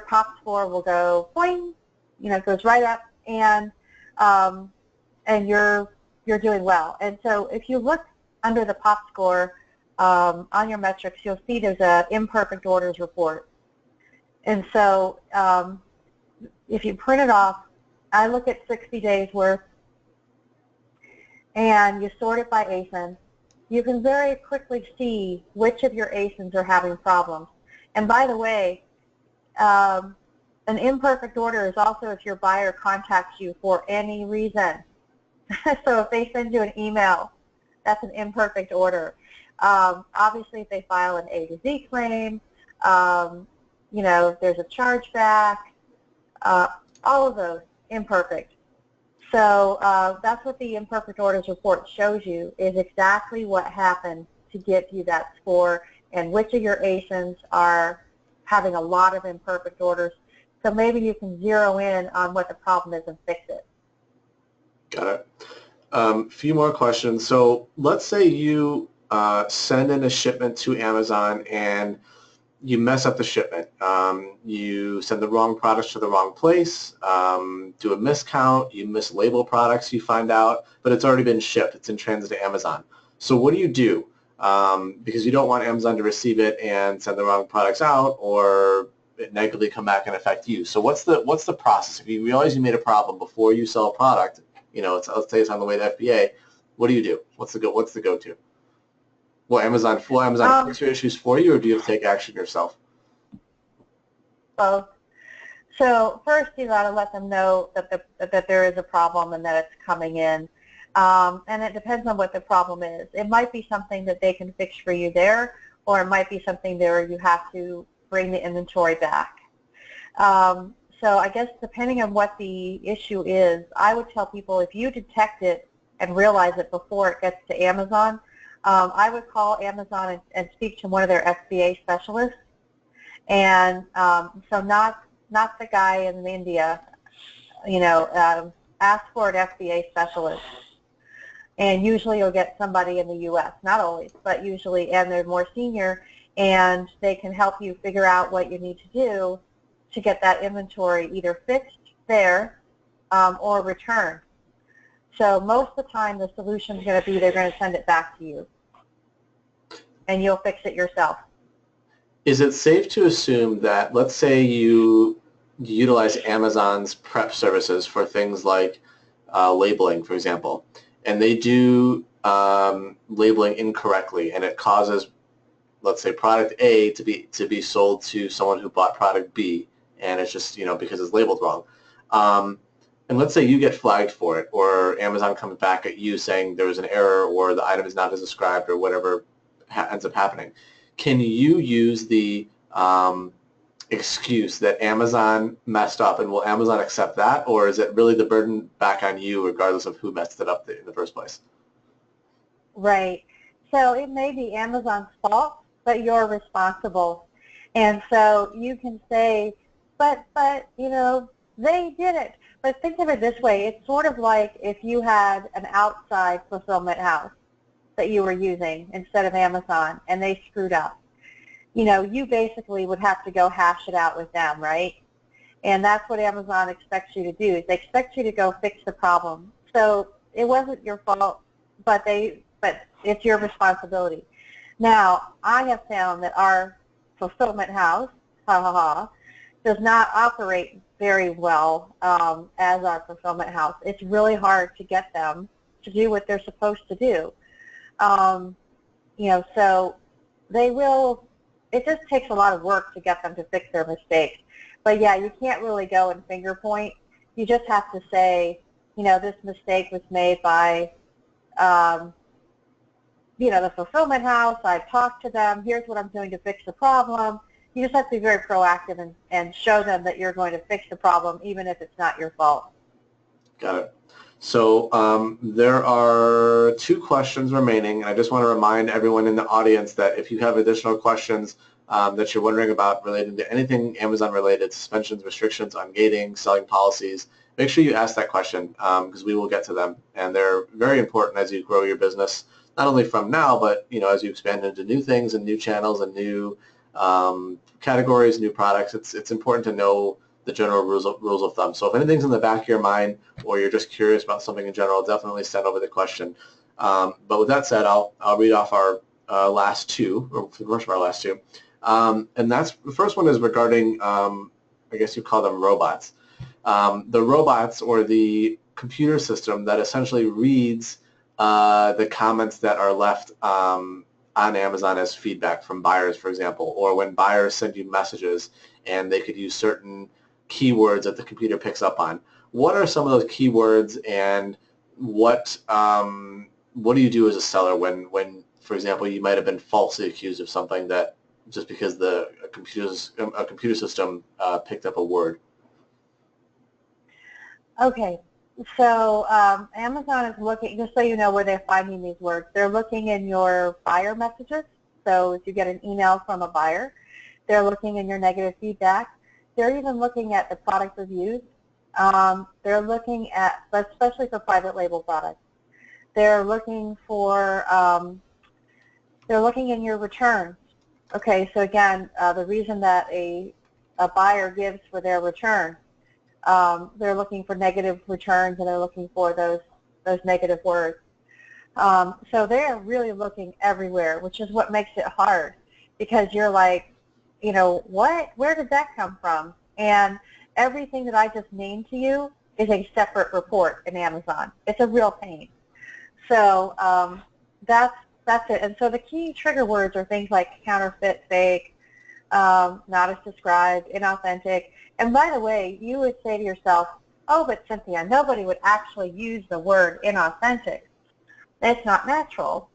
pop score will go boing, it goes right up, and you're doing well. And so if you look under the pop score on your metrics, you'll see there's a imperfect orders report. And so if you print it off, I look at 60 days worth, and you sort it by ASIN, you can very quickly see which of your ASINs are having problems. And by the way, an imperfect order is also if your buyer contacts you for any reason. So if they send you an email, that's an imperfect order. Obviously, if they file an A to Z claim, if there's a chargeback, all of those imperfect. So that's what the imperfect orders report shows you, is exactly what happened to get you that score and which of your ASINs are having a lot of imperfect orders. So maybe you can zero in on what the problem is and fix it. Got it. A few more questions. So let's say you send in a shipment to Amazon and you mess up the shipment. You send the wrong products to the wrong place, do a miscount, you mislabel products, you find out, but it's already been shipped. It's in transit to Amazon. So what do you do? Because you don't want Amazon to receive it and send the wrong products out, or it negatively come back and affect you. So what's the process? If you realize you made a problem before you sell a product, let's say it's on the way to FBA, what do you do? What's the go-to? Will Amazon fix your issues for you, or do you have to take action yourself? Both. So first, you got to let them know that there is a problem and that it's coming in. And it depends on what the problem is. It might be something that they can fix for you there, or it might be something there you have to bring the inventory back. So I guess depending on what the issue is, I would tell people if you detect it and realize it before it gets to Amazon, I would call Amazon and speak to one of their FBA specialists. And so not the guy in India, ask for an FBA specialist. And usually you'll get somebody in the U.S., not always, but usually, and they're more senior, and they can help you figure out what you need to do to get that inventory either fixed there or returned. So most of the time the solution is going to be they're going to send it back to you, and you'll fix it yourself. Is it safe to assume that, let's say you utilize Amazon's prep services for things like labeling, for example, and they do labeling incorrectly, and it causes, let's say, product A to be sold to someone who bought product B, and it's just because it's labeled wrong. And let's say you get flagged for it, or Amazon comes back at you saying there was an error, or the item is not as described, or whatever ends up happening. Can you use the excuse that Amazon messed up, and will Amazon accept that, or is it really the burden back on you regardless of who messed it up in the first place? Right. So it may be Amazon's fault, but you're responsible. And so you can say, but they did it. But think of it this way. It's sort of like if you had an outside fulfillment house that you were using instead of Amazon, and they screwed up. You basically would have to go hash it out with them, right? And that's what Amazon expects you to do, is they expect you to go fix the problem. So it wasn't your fault, but it's your responsibility. Now, I have found that our fulfillment house, does not operate very well as our fulfillment house. It's really hard to get them to do what they're supposed to do. So they will, it just takes a lot of work to get them to fix their mistakes. But yeah, you can't really go and finger point. You just have to say, this mistake was made by, the fulfillment house. I've talked to them. Here's what I'm doing to fix the problem. You just have to be very proactive and show them that you're going to fix the problem, even if it's not your fault. Got it. So there are 2 questions remaining, and I just want to remind everyone in the audience that if you have additional questions, that you're wondering about relating to anything Amazon related, suspensions, restrictions, ungating, selling policies, make sure you ask that question because we will get to them. And they're very important as you grow your business, not only from now, but as you expand into new things and new channels and new categories, new products. It's important to know the general rules of thumb. So if anything's in the back of your mind or you're just curious about something in general, definitely send over the question. But with that said, I'll read off our last two, or the first of our last two. And that's the first one is regarding, I guess you call them robots. The robots or the computer system that essentially reads the comments that are left on Amazon as feedback from buyers, for example, or when buyers send you messages and they could use certain keywords that the computer picks up on. What are some of those keywords, and what do you do as a seller when, for example, you might have been falsely accused of something that just because a computer system picked up a word? Okay, so Amazon is looking, just so you know where they're finding these words, they're looking in your buyer messages. So if you get an email from a buyer, they're looking in your negative feedback. They're even looking at the product reviews. They're looking at, especially for private label products, they're looking for, they're looking in your returns. Okay, so again, the reason that a buyer gives for their return, they're looking for negative returns, and they're looking for those negative words. So they're really looking everywhere, which is what makes it hard, because you're like, what? Where did that come from? And everything that I just named to you is a separate report in Amazon. It's a real pain. So that's it. And so the key trigger words are things like counterfeit, fake, not as described, inauthentic. And by the way, you would say to yourself, oh, but Cynthia, nobody would actually use the word inauthentic. That's not natural.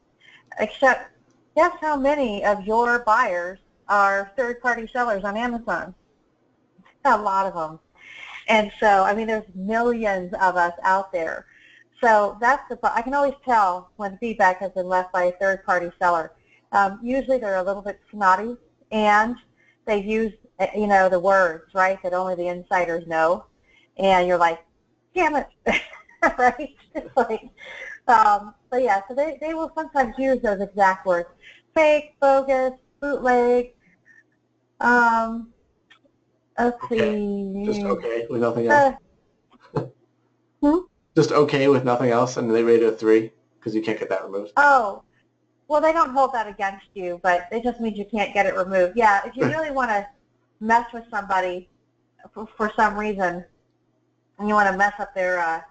Except, guess how many of your buyers are third-party sellers on Amazon? A lot of them. And so, I mean, there's millions of us out there. So that's I can always tell when feedback has been left by a third-party seller. Usually they're a little bit snotty, and they use, the words, right, that only the insiders know. And you're like, damn it, right? It's like, but yeah, so they will sometimes use those exact words. Fake, bogus, bootleg, let's see. Just okay with nothing else? Hmm? Just okay with nothing else, and they rate it a 3 because you can't get that removed? Oh, well, they don't hold that against you, but it just means you can't get it removed. Yeah, if you really want to mess with somebody for some reason, and you want to mess up their,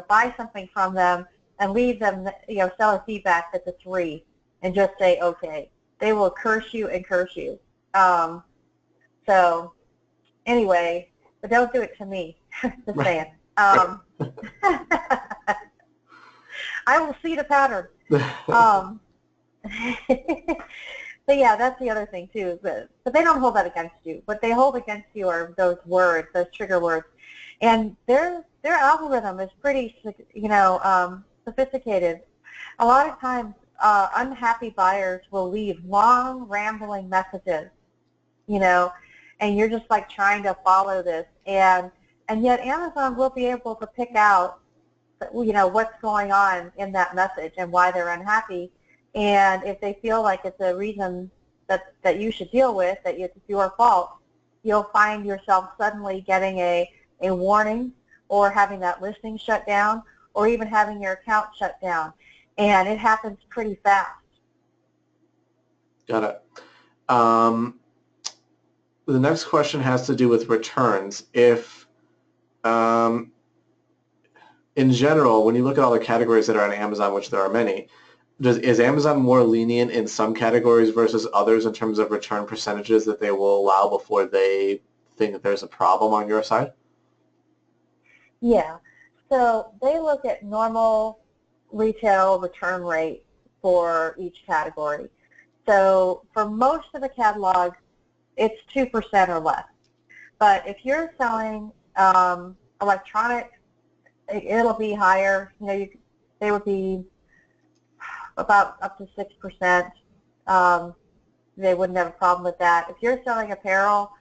buy something from them and leave them, seller feedback that's a 3, and just say okay. They will curse you and curse you. So anyway, but don't do it to me. Just saying. I will see the pattern. But yeah, that's the other thing too. But they don't hold that against you. What they hold against you are those words, those trigger words, and their algorithm is pretty, sophisticated. A lot of times, unhappy buyers will leave long, rambling messages, and you're just like trying to follow this, and yet Amazon will be able to pick out, what's going on in that message and why they're unhappy. And if they feel like it's a reason that you should deal with, that it's your fault, you'll find yourself suddenly getting a warning, or having that listing shut down, or even having your account shut down. And it happens pretty fast. Got it. The next question has to do with returns. If, in general, when you look at all the categories that are on Amazon, which there are many, is Amazon more lenient in some categories versus others in terms of return percentages that they will allow before they think that there's a problem on your side? Yeah. So they look at normal retail return rate for each category. So for most of the catalogs, it's 2% or less. But if you're selling electronic, it'll be higher. They would be about up to 6%. they wouldn't have a problem with that. If you're selling apparel,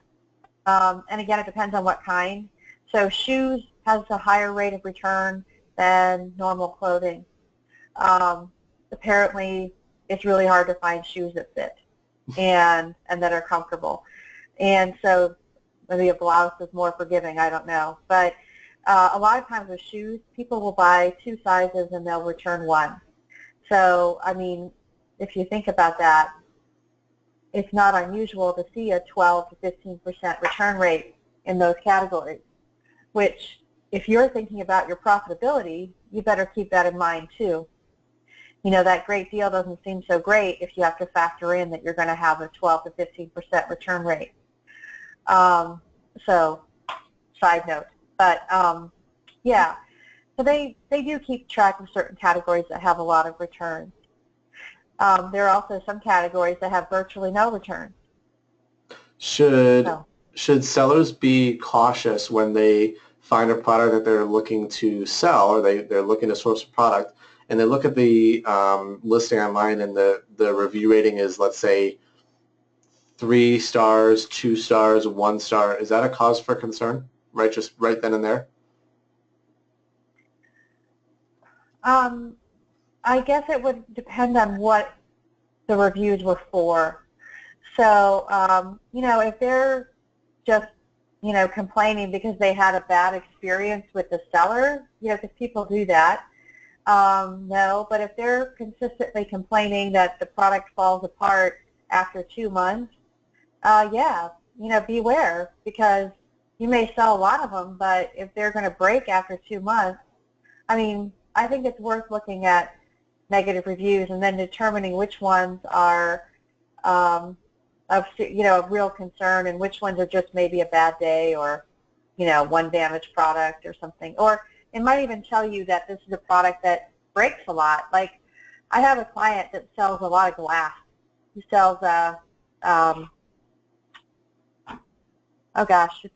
and again, it depends on what kind. So shoes has a higher rate of return than normal clothing. Apparently, it's really hard to find shoes that fit and that are comfortable. And so maybe a blouse is more forgiving, I don't know. But a lot of times with shoes, people will buy 2 sizes and they'll return 1. So, I mean, if you think about that, it's not unusual to see a 12 to 15% return rate in those categories, which if you're thinking about your profitability, you better keep that in mind too. You know, that great deal doesn't seem so great if you have to factor in that you're going to have a 12 to 15% return rate. So, side note. But, yeah, so they do keep track of certain categories that have a lot of returns. There are also some categories that have virtually no returns. Should sellers be cautious when they find a product that they're looking to sell, or they're looking to source a product, and they look at the listing online and the review rating is, let's say, 3 stars, 2 stars, 1 star? Is that a cause for concern, right? Just right then and there? I guess it would depend on what the reviews were for. So, you know, if they're just, you know, complaining because they had a bad experience with the seller, you know, because people do that, no. But if they're consistently complaining that the product falls apart after 2 months, yeah, you know, beware, because you may sell a lot of them, but if they're going to break after 2 months, I mean, I think it's worth looking at negative reviews and then determining which ones are of, you know, of real concern and which ones are just maybe a bad day or, you know, one damaged product or something. Or it might even tell you that this is a product that breaks a lot. Like, I have a client that sells a lot of glass. He sells, oh gosh, it's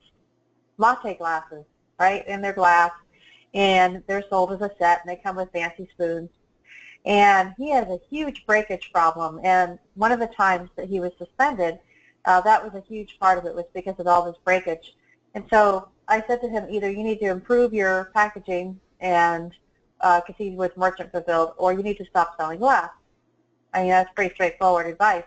latte glasses, right? And they're glass, and they're sold as a set, and they come with fancy spoons. And he has a huge breakage problem, and one of the times that he was suspended, that was a huge part of it, was because of all this breakage. And so I said to him, either you need to improve your packaging, and because he was merchant fulfilled, or you need to stop selling glass. I mean, that's pretty straightforward advice.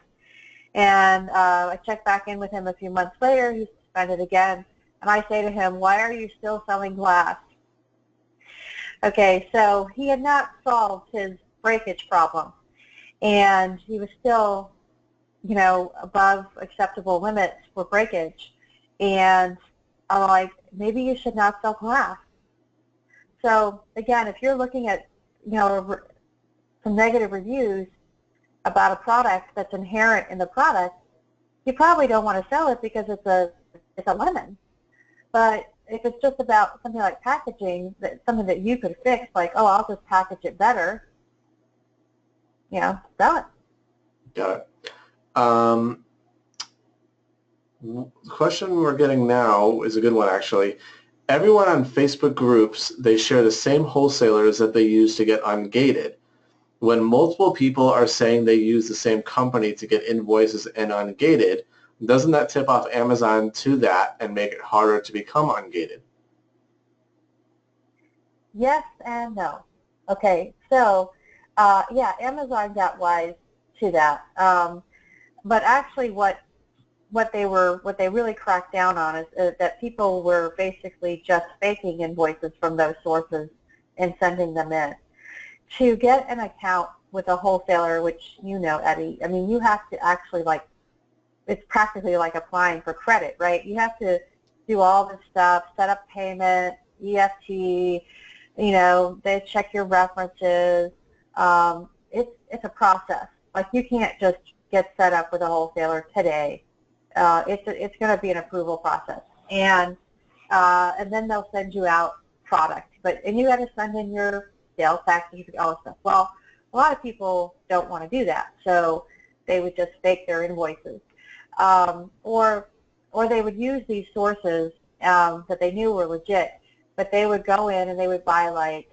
And I checked back in with him a few months later. He's suspended again, and I say to him, why are you still selling glass? Okay, so he had not solved his breakage problem, and he was still, you know, above acceptable limits for breakage. And I'm like, maybe you should not sell glass. So again, if you're looking at, you know, some negative reviews about a product that's inherent in the product, you probably don't want to sell it because it's a lemon. But if it's just about something like packaging, that something that you could fix, like, oh, I'll just package it better, you know, sell it. Got it. The question we're getting now is a good one, actually. Everyone on Facebook groups, they share the same wholesalers that they use to get ungated. When multiple people are saying they use the same company to get invoices and ungated, doesn't that tip off Amazon to that and make it harder to become ungated? Yes and no. Okay, so yeah, Amazon got wise to that. But actually, what they really cracked down on is that people were basically just faking invoices from those sources and sending them in. To get an account with a wholesaler, which you know, Eddie, I mean, you have to actually, like, it's practically like applying for credit, right? You have to do all this stuff, set up payment, EFT, you know, they check your references. It's a process. Like, you can't just get set up with a wholesaler today. It's going to be an approval process, and then they'll send you out product. And you got to send in your sales taxes, all this stuff. Well, a lot of people don't want to do that, so they would just fake their invoices, or they would use these sources that they knew were legit, but they would go in and they would buy like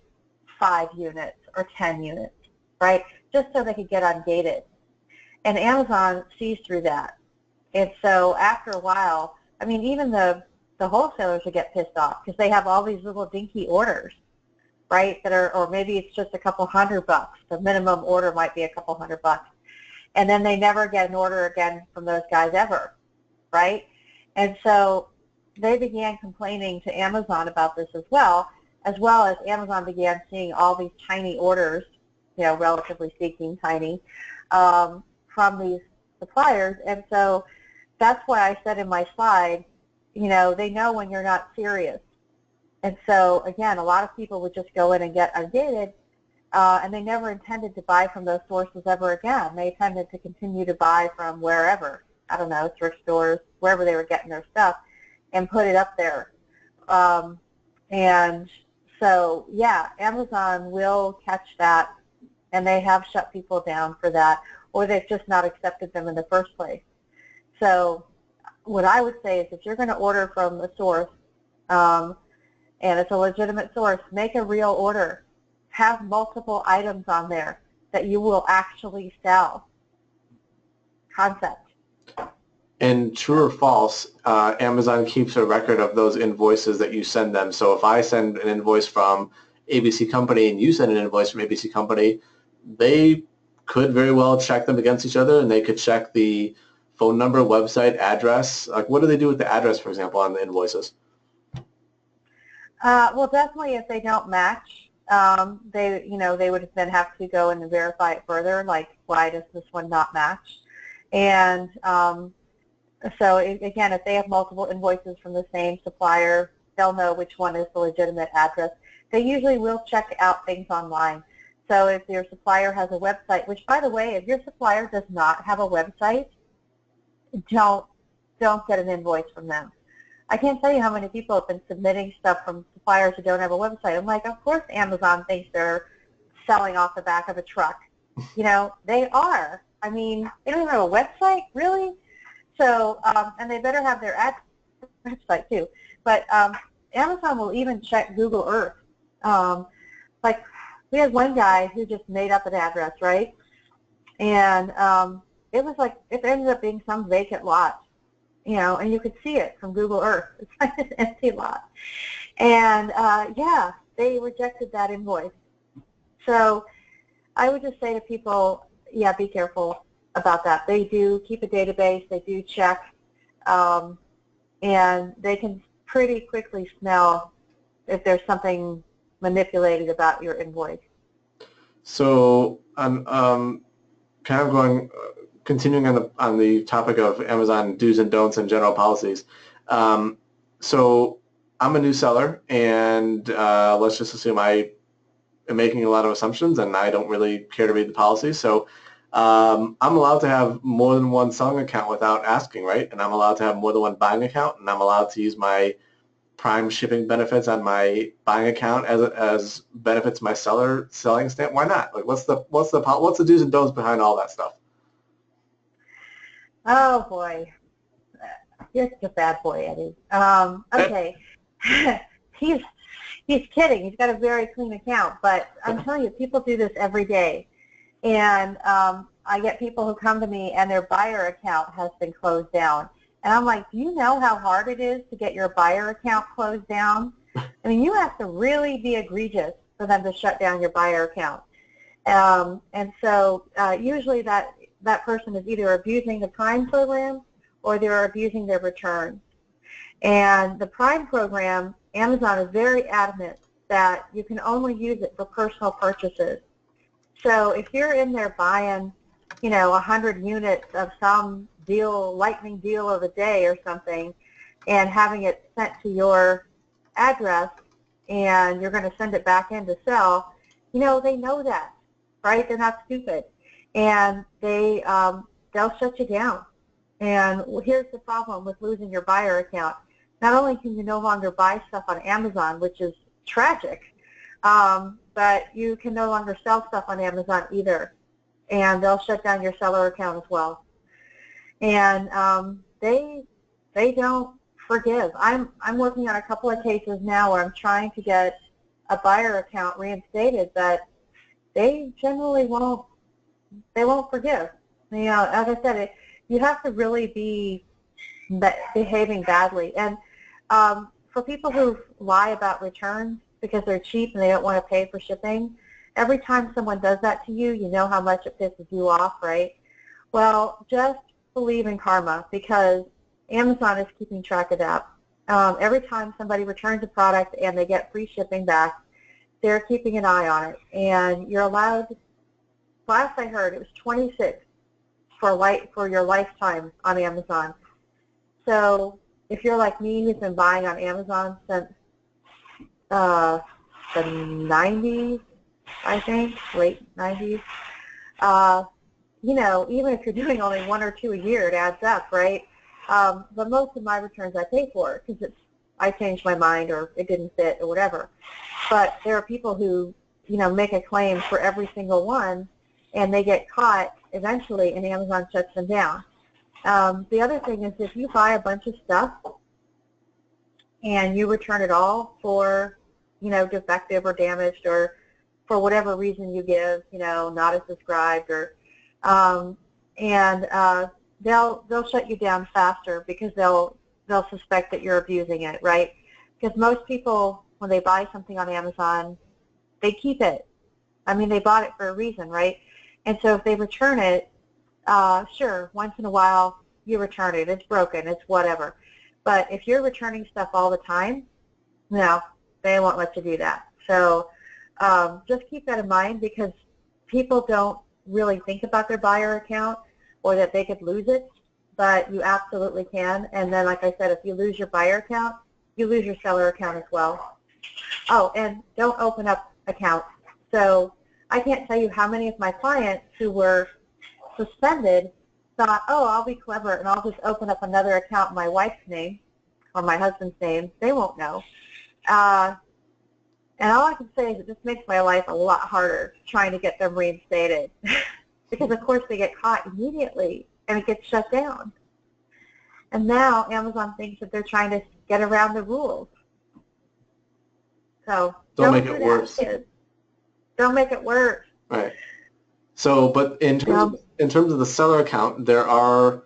5 units or 10 units, right, just so they could get ungated. And Amazon sees through that. And so after a while, I mean, even the wholesalers would get pissed off because they have all these little dinky orders, right, that are, or maybe it's just a couple $100. The minimum order might be a couple $100. And then they never get an order again from those guys ever, right? And so they began complaining to Amazon about this as well as Amazon began seeing all these tiny orders, you know, relatively speaking, tiny, from these suppliers. And so that's why I said in my slide, you know, they know when you're not serious. And so, again, a lot of people would just go in and get ungated, and they never intended to buy from those sources ever again. They intended to continue to buy from wherever, I don't know, thrift stores, wherever they were getting their stuff, and put it up there. And so, yeah, Amazon will catch that, and they have shut people down for that, or they've just not accepted them in the first place. So what I would say is if you're going to order from a source, and it's a legitimate source, make a real order. Have multiple items on there that you will actually sell. Concept. And true or false, Amazon keeps a record of those invoices that you send them. So if I send an invoice from ABC Company and you send an invoice from ABC Company, they could very well check them against each other, and they could check the phone number, website, address. Like, what do they do with the address, for example, on the invoices? Well, definitely if they don't match, they would then have to go in and verify it further, like, why does this one not match? And so, again, if they have multiple invoices from the same supplier, they'll know which one is the legitimate address. They usually will check out things online. So if your supplier has a website, which, by the way, if your supplier does not have a website, don't get an invoice from them. I can't tell you how many people have been submitting stuff from suppliers who don't have a website. I'm like, of course Amazon thinks they're selling off the back of a truck. You know, they are. I mean, they don't even have a website, really? So, and they better have their website too. But Amazon will even check Google Earth. Like, we had one guy who just made up an address, right? And it was like, it ended up being some vacant lot. You know, and you could see it from Google Earth. It's like an empty lot. And, yeah, they rejected that invoice. So I would just say to people, yeah, be careful about that. They do keep a database. They do check. And they can pretty quickly smell if there's something manipulated about your invoice. So I'm kind of going... continuing on the topic of Amazon do's and don'ts and general policies. So I'm a new seller, and let's just assume I am making a lot of assumptions, and I don't really care to read the policies. So I'm allowed to have more than one selling account without asking, right? And I'm allowed to have more than one buying account, and I'm allowed to use my Prime shipping benefits on my buying account as benefits my selling stamp. Why not? Like, what's the do's and don'ts behind all that stuff? Oh, boy. You're such a bad boy, Eddie. Okay. He's kidding. He's got a very clean account. But I'm telling you, people do this every day. And I get people who come to me and their buyer account has been closed down. And I'm like, do you know how hard it is to get your buyer account closed down? I mean, you have to really be egregious for them to shut down your buyer account. And so usually that person is either abusing the Prime program or they're abusing their returns. And the Prime program, Amazon is very adamant that you can only use it for personal purchases. So if you're in there buying, 100 units of some deal, lightning deal of the day or something, and having it sent to your address, and you're going to send it back in to sell, they know that, right? They're not stupid. And they'll shut you down. And here's the problem with losing your buyer account. Not only can you no longer buy stuff on Amazon, which is tragic, but you can no longer sell stuff on Amazon either. And they'll shut down your seller account as well. And they don't forgive. I'm working on a couple of cases now where I'm trying to get a buyer account reinstated, but they generally won't forgive. You know, as I said, you have to really be behaving badly. And for people who lie about returns because they're cheap and they don't want to pay for shipping, every time someone does that to you, you know how much it pisses you off, right? Well, just believe in karma, because Amazon is keeping track of that. Every time somebody returns a product and they get free shipping back, they're keeping an eye on it. And you're allowed, last I heard, it was 26 for your lifetime on Amazon. So if you're like me, who's been buying on Amazon since the 90s, I think, late 90s, you know, even if you're doing only one or two a year, it adds up, right? But most of my returns I pay for because I changed my mind or it didn't fit or whatever. But there are people who, you know, make a claim for every single one, and they get caught eventually, and Amazon shuts them down. The other thing is, if you buy a bunch of stuff and you return it all for, you know, defective or damaged or for whatever reason you give, you know, not as described, or they'll shut you down faster because they'll suspect that you're abusing it, right? Because most people, when they buy something on Amazon, they keep it. I mean, they bought it for a reason, right? And so if they return it, sure, once in a while you return it. It's broken. It's whatever. But if you're returning stuff all the time, no, they won't let you do that. So just keep that in mind, because people don't really think about their buyer account or that they could lose it, but you absolutely can. And then, like I said, if you lose your buyer account, you lose your seller account as well. Oh, and don't open up accounts. So I can't tell you how many of my clients who were suspended thought, oh, I'll be clever and I'll just open up another account in my wife's name or my husband's name. They won't know. And all I can say is it just makes my life a lot harder trying to get them reinstated because, of course, they get caught immediately and it gets shut down. And now Amazon thinks that they're trying to get around the rules. So Don't make it worse. Kids. Don't make it worse. Right. So, but in terms of the seller account, there are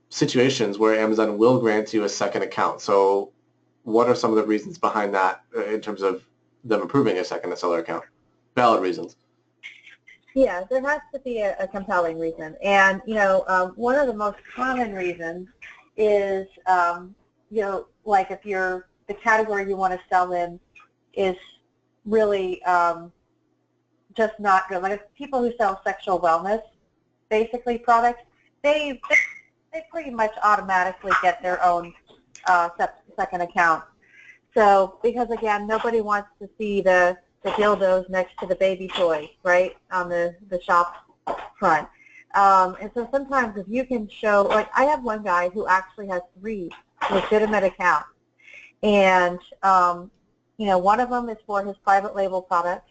situations where Amazon will grant you a second account. So what are some of the reasons behind that in terms of them approving a second seller account? Valid reasons. Yeah, there has to be a compelling reason. And, you know, one of the most common reasons is, you know, like if the category you want to sell in is really just not good. Like if people who sell sexual wellness, basically products, they pretty much automatically get their own second account. So because, again, nobody wants to see the dildos next to the baby toys, right, on the shop front. And so sometimes if you can show, like I have one guy who actually has 3 legitimate accounts. And, you know, one of them is for his private label products.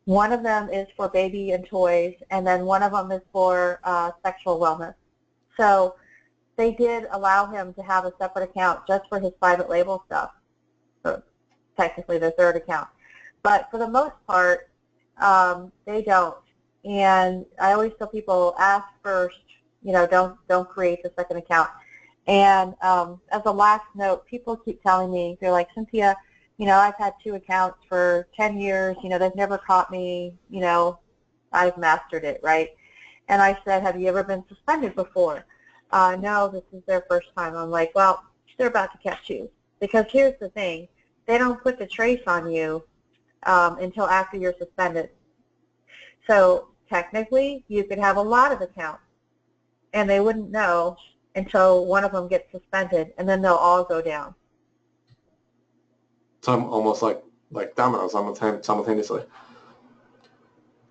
One of them is for baby and toys. And then one of them is for sexual wellness. So they did allow him to have a separate account just for his private label stuff. So technically their 3rd account. But for the most part, they don't. And I always tell people, ask first, you know, don't create the second account. And as a last note, people keep telling me, they're like, Cynthia, you know, I've had 2 accounts for 10 years, you know, they've never caught me, you know, I've mastered it, right? And I said, have you ever been suspended before? No, this is their first time. I'm like, well, they're about to catch you. Because here's the thing, they don't put the trace on you until after you're suspended. So technically, you could have a lot of accounts, and they wouldn't know until one of them gets suspended, and then they'll all go down. So I'm almost like dominoes simultaneously.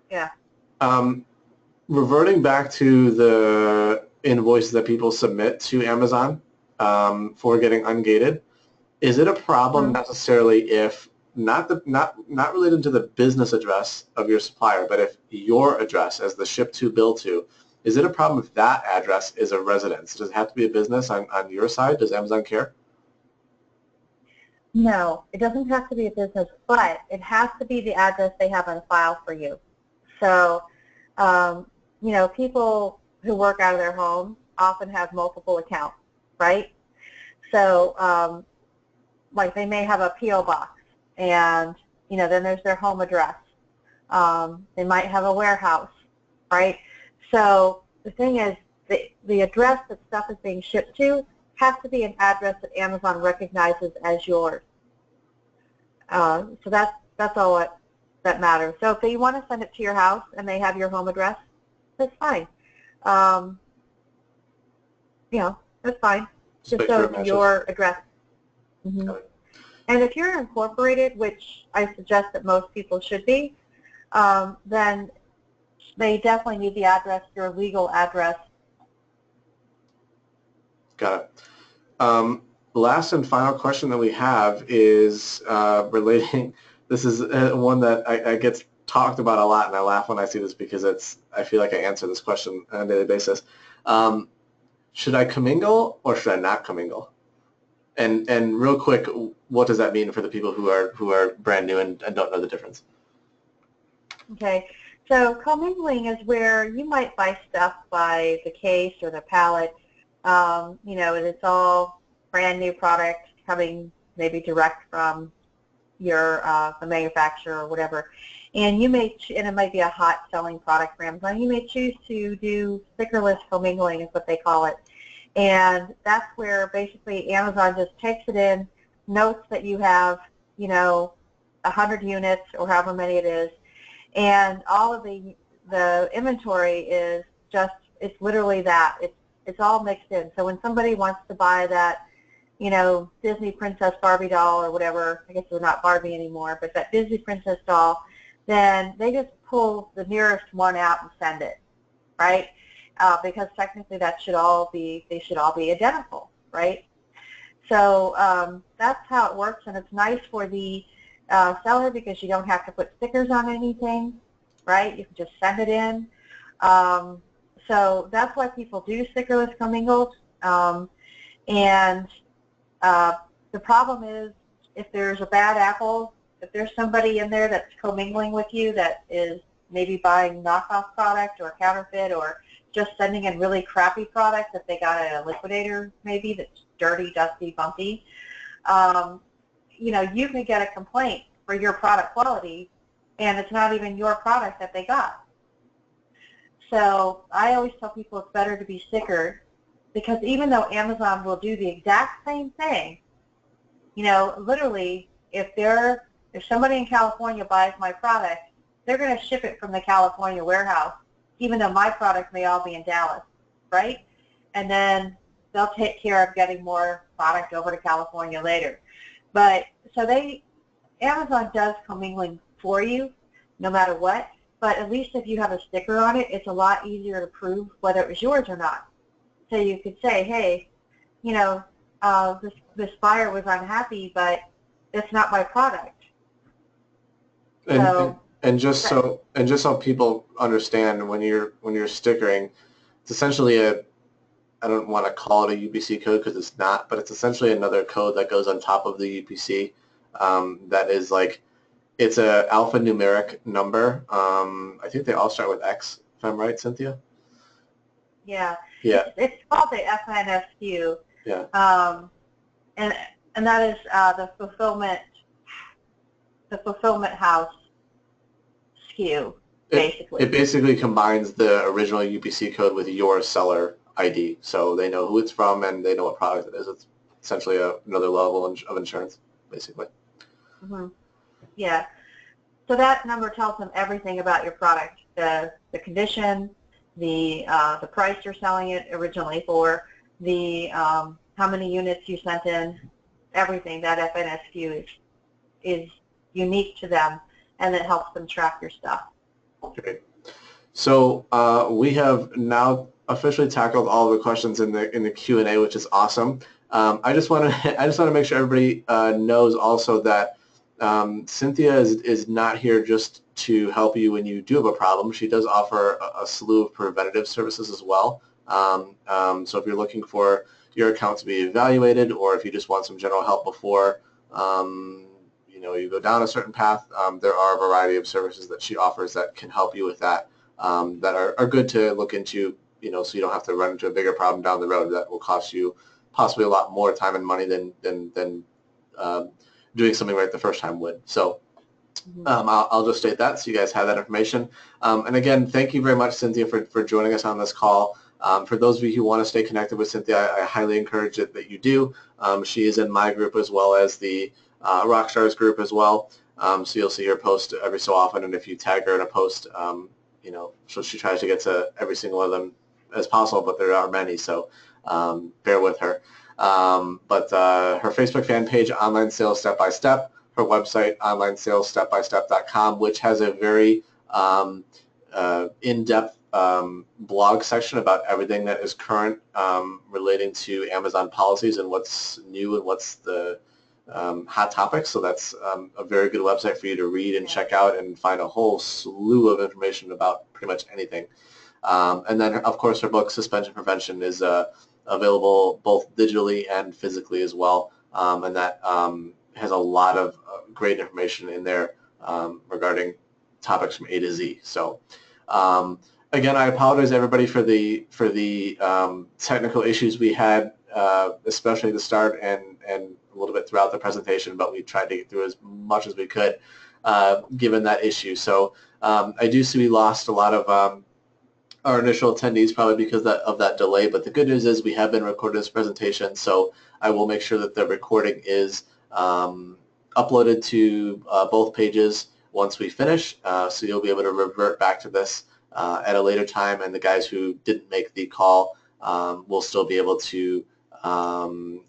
Yeah. Reverting back to the invoices that people submit to Amazon for getting ungated, is it a problem necessarily if not related to the business address of your supplier, but if your address as the ship to bill to, is it a problem if that address is a residence? Does it have to be a business on your side? Does Amazon care? No, it doesn't have to be a business, but it has to be the address they have on file for you. So, people who work out of their home often have multiple accounts, right? So, like they may have a P.O. box, and, then there's their home address. They might have a warehouse, right? So the thing is, the address that stuff is being shipped to has to be an address that Amazon recognizes as yours. So that's all that matters. So if you want to send it to your house and they have your home address, that's fine. That's fine. Just so it's your address. Mm-hmm. And if you're incorporated, which I suggest that most people should be, then they definitely need the address, your legal address. Got it. Last and final question that we have is relating. This is one that I gets talked about a lot, and I laugh when I see this because I feel like I answer this question on a daily basis. Should I commingle or should I not commingle? And real quick, what does that mean for the people who are brand new and don't know the difference? Okay, so commingling is where you might buy stuff by the case or the pallet. And it's all brand new product coming maybe direct from the manufacturer or whatever. And and it might be a hot selling product for Amazon. You may choose to do stickerless commingling is what they call it. And that's where basically Amazon just takes it in, notes that you have, 100 units or however many it is, and all of the inventory is it's literally that. It's all mixed in. So when somebody wants to buy that, Disney Princess Barbie doll or whatever, I guess they're not Barbie anymore, but that Disney Princess doll, then they just pull the nearest one out and send it, right? Because technically they should all be identical, right? So that's how it works, and it's nice for the seller because you don't have to put stickers on anything, right? You can just send it in. So that's why people do stickerless commingles. And the problem is if there's a bad apple, if there's somebody in there that's commingling with you that is maybe buying knockoff product or counterfeit or just sending in really crappy product that they got at a liquidator maybe that's dirty, dusty, bumpy, you can get a complaint for your product quality, and it's not even your product that they got. So I always tell people it's better to be stickered because even though Amazon will do the exact same thing, literally if somebody in California buys my product, they're going to ship it from the California warehouse, even though my product may all be in Dallas, right? And then they'll take care of getting more product over to California later. But so Amazon does commingling for you no matter what, but at least if you have a sticker on it, it's a lot easier to prove whether it was yours or not. So you could say, hey, this buyer was unhappy, but it's not my product. And just so people understand, when you're stickering, it's essentially I don't want to call it a UPC code because it's not, but it's essentially another code that goes on top of the UPC. That is it's a alphanumeric number. I think they all start with X, if I'm right, Cynthia? Yeah. Yeah. It's called the FNSQ. Yeah. And that is the fulfillment house SKU, basically. It basically combines the original UPC code with your seller ID, so they know who it's from and they know what product it is. It's essentially another level of insurance, basically. Mm-hmm. Yeah. So that number tells them everything about your product: the condition, the price you're selling it originally for, the how many units you sent in, everything. That FNSQ is unique to them, and it helps them track your stuff. Great. So we have now officially tackled all of the questions in the Q&A, which is awesome. I just want to make sure everybody knows also that Cynthia is not here just to help you when you do have a problem. She does offer a slew of preventative services as well. So if you're looking for your account to be evaluated, or if you just want some general help before you go down a certain path, there are a variety of services that she offers that can help you with that. that are good to look into, so you don't have to run into a bigger problem down the road that will cost you possibly a lot more time and money than doing something right the first time would. So I'll just state that so you guys have that information. And again, thank you very much, Cynthia, for joining us on this call. For those of you who want to stay connected with Cynthia, I highly encourage it that you do. She is in my group as well as the Rockstars group as well. So you'll see her post every so often, and if you tag her in a post, so she tries to get to every single one of them as possible, but there are many, so bear with her. But her Facebook fan page, Online Sales Step by Step, her website, onlinesalesstepbystep.com, which has a very in-depth blog section about everything that is current relating to Amazon policies and what's new and what's the hot topics. So that's a very good website for you to read and check out and find a whole slew of information about pretty much anything. And then, of course, her book, Suspension Prevention, is available both digitally and physically as well. And that has a lot of great information in there regarding topics from A to Z. So again, I apologize everybody for the technical issues we had, especially at the start and a little bit throughout the presentation, but we tried to get through as much as we could given that issue. So I do see we lost a lot of our initial attendees probably because of that delay, but the good news is we have been recording this presentation, so I will make sure that the recording is uploaded to both pages once we finish, so you'll be able to revert back to this at a later time, and the guys who didn't make the call will still be able to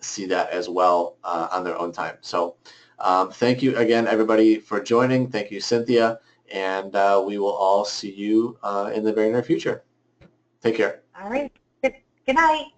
see that as well on their own time. So thank you again, everybody, for joining. Thank you, Cynthia, and we will all see you in the very near future. Take care. All right. Good night.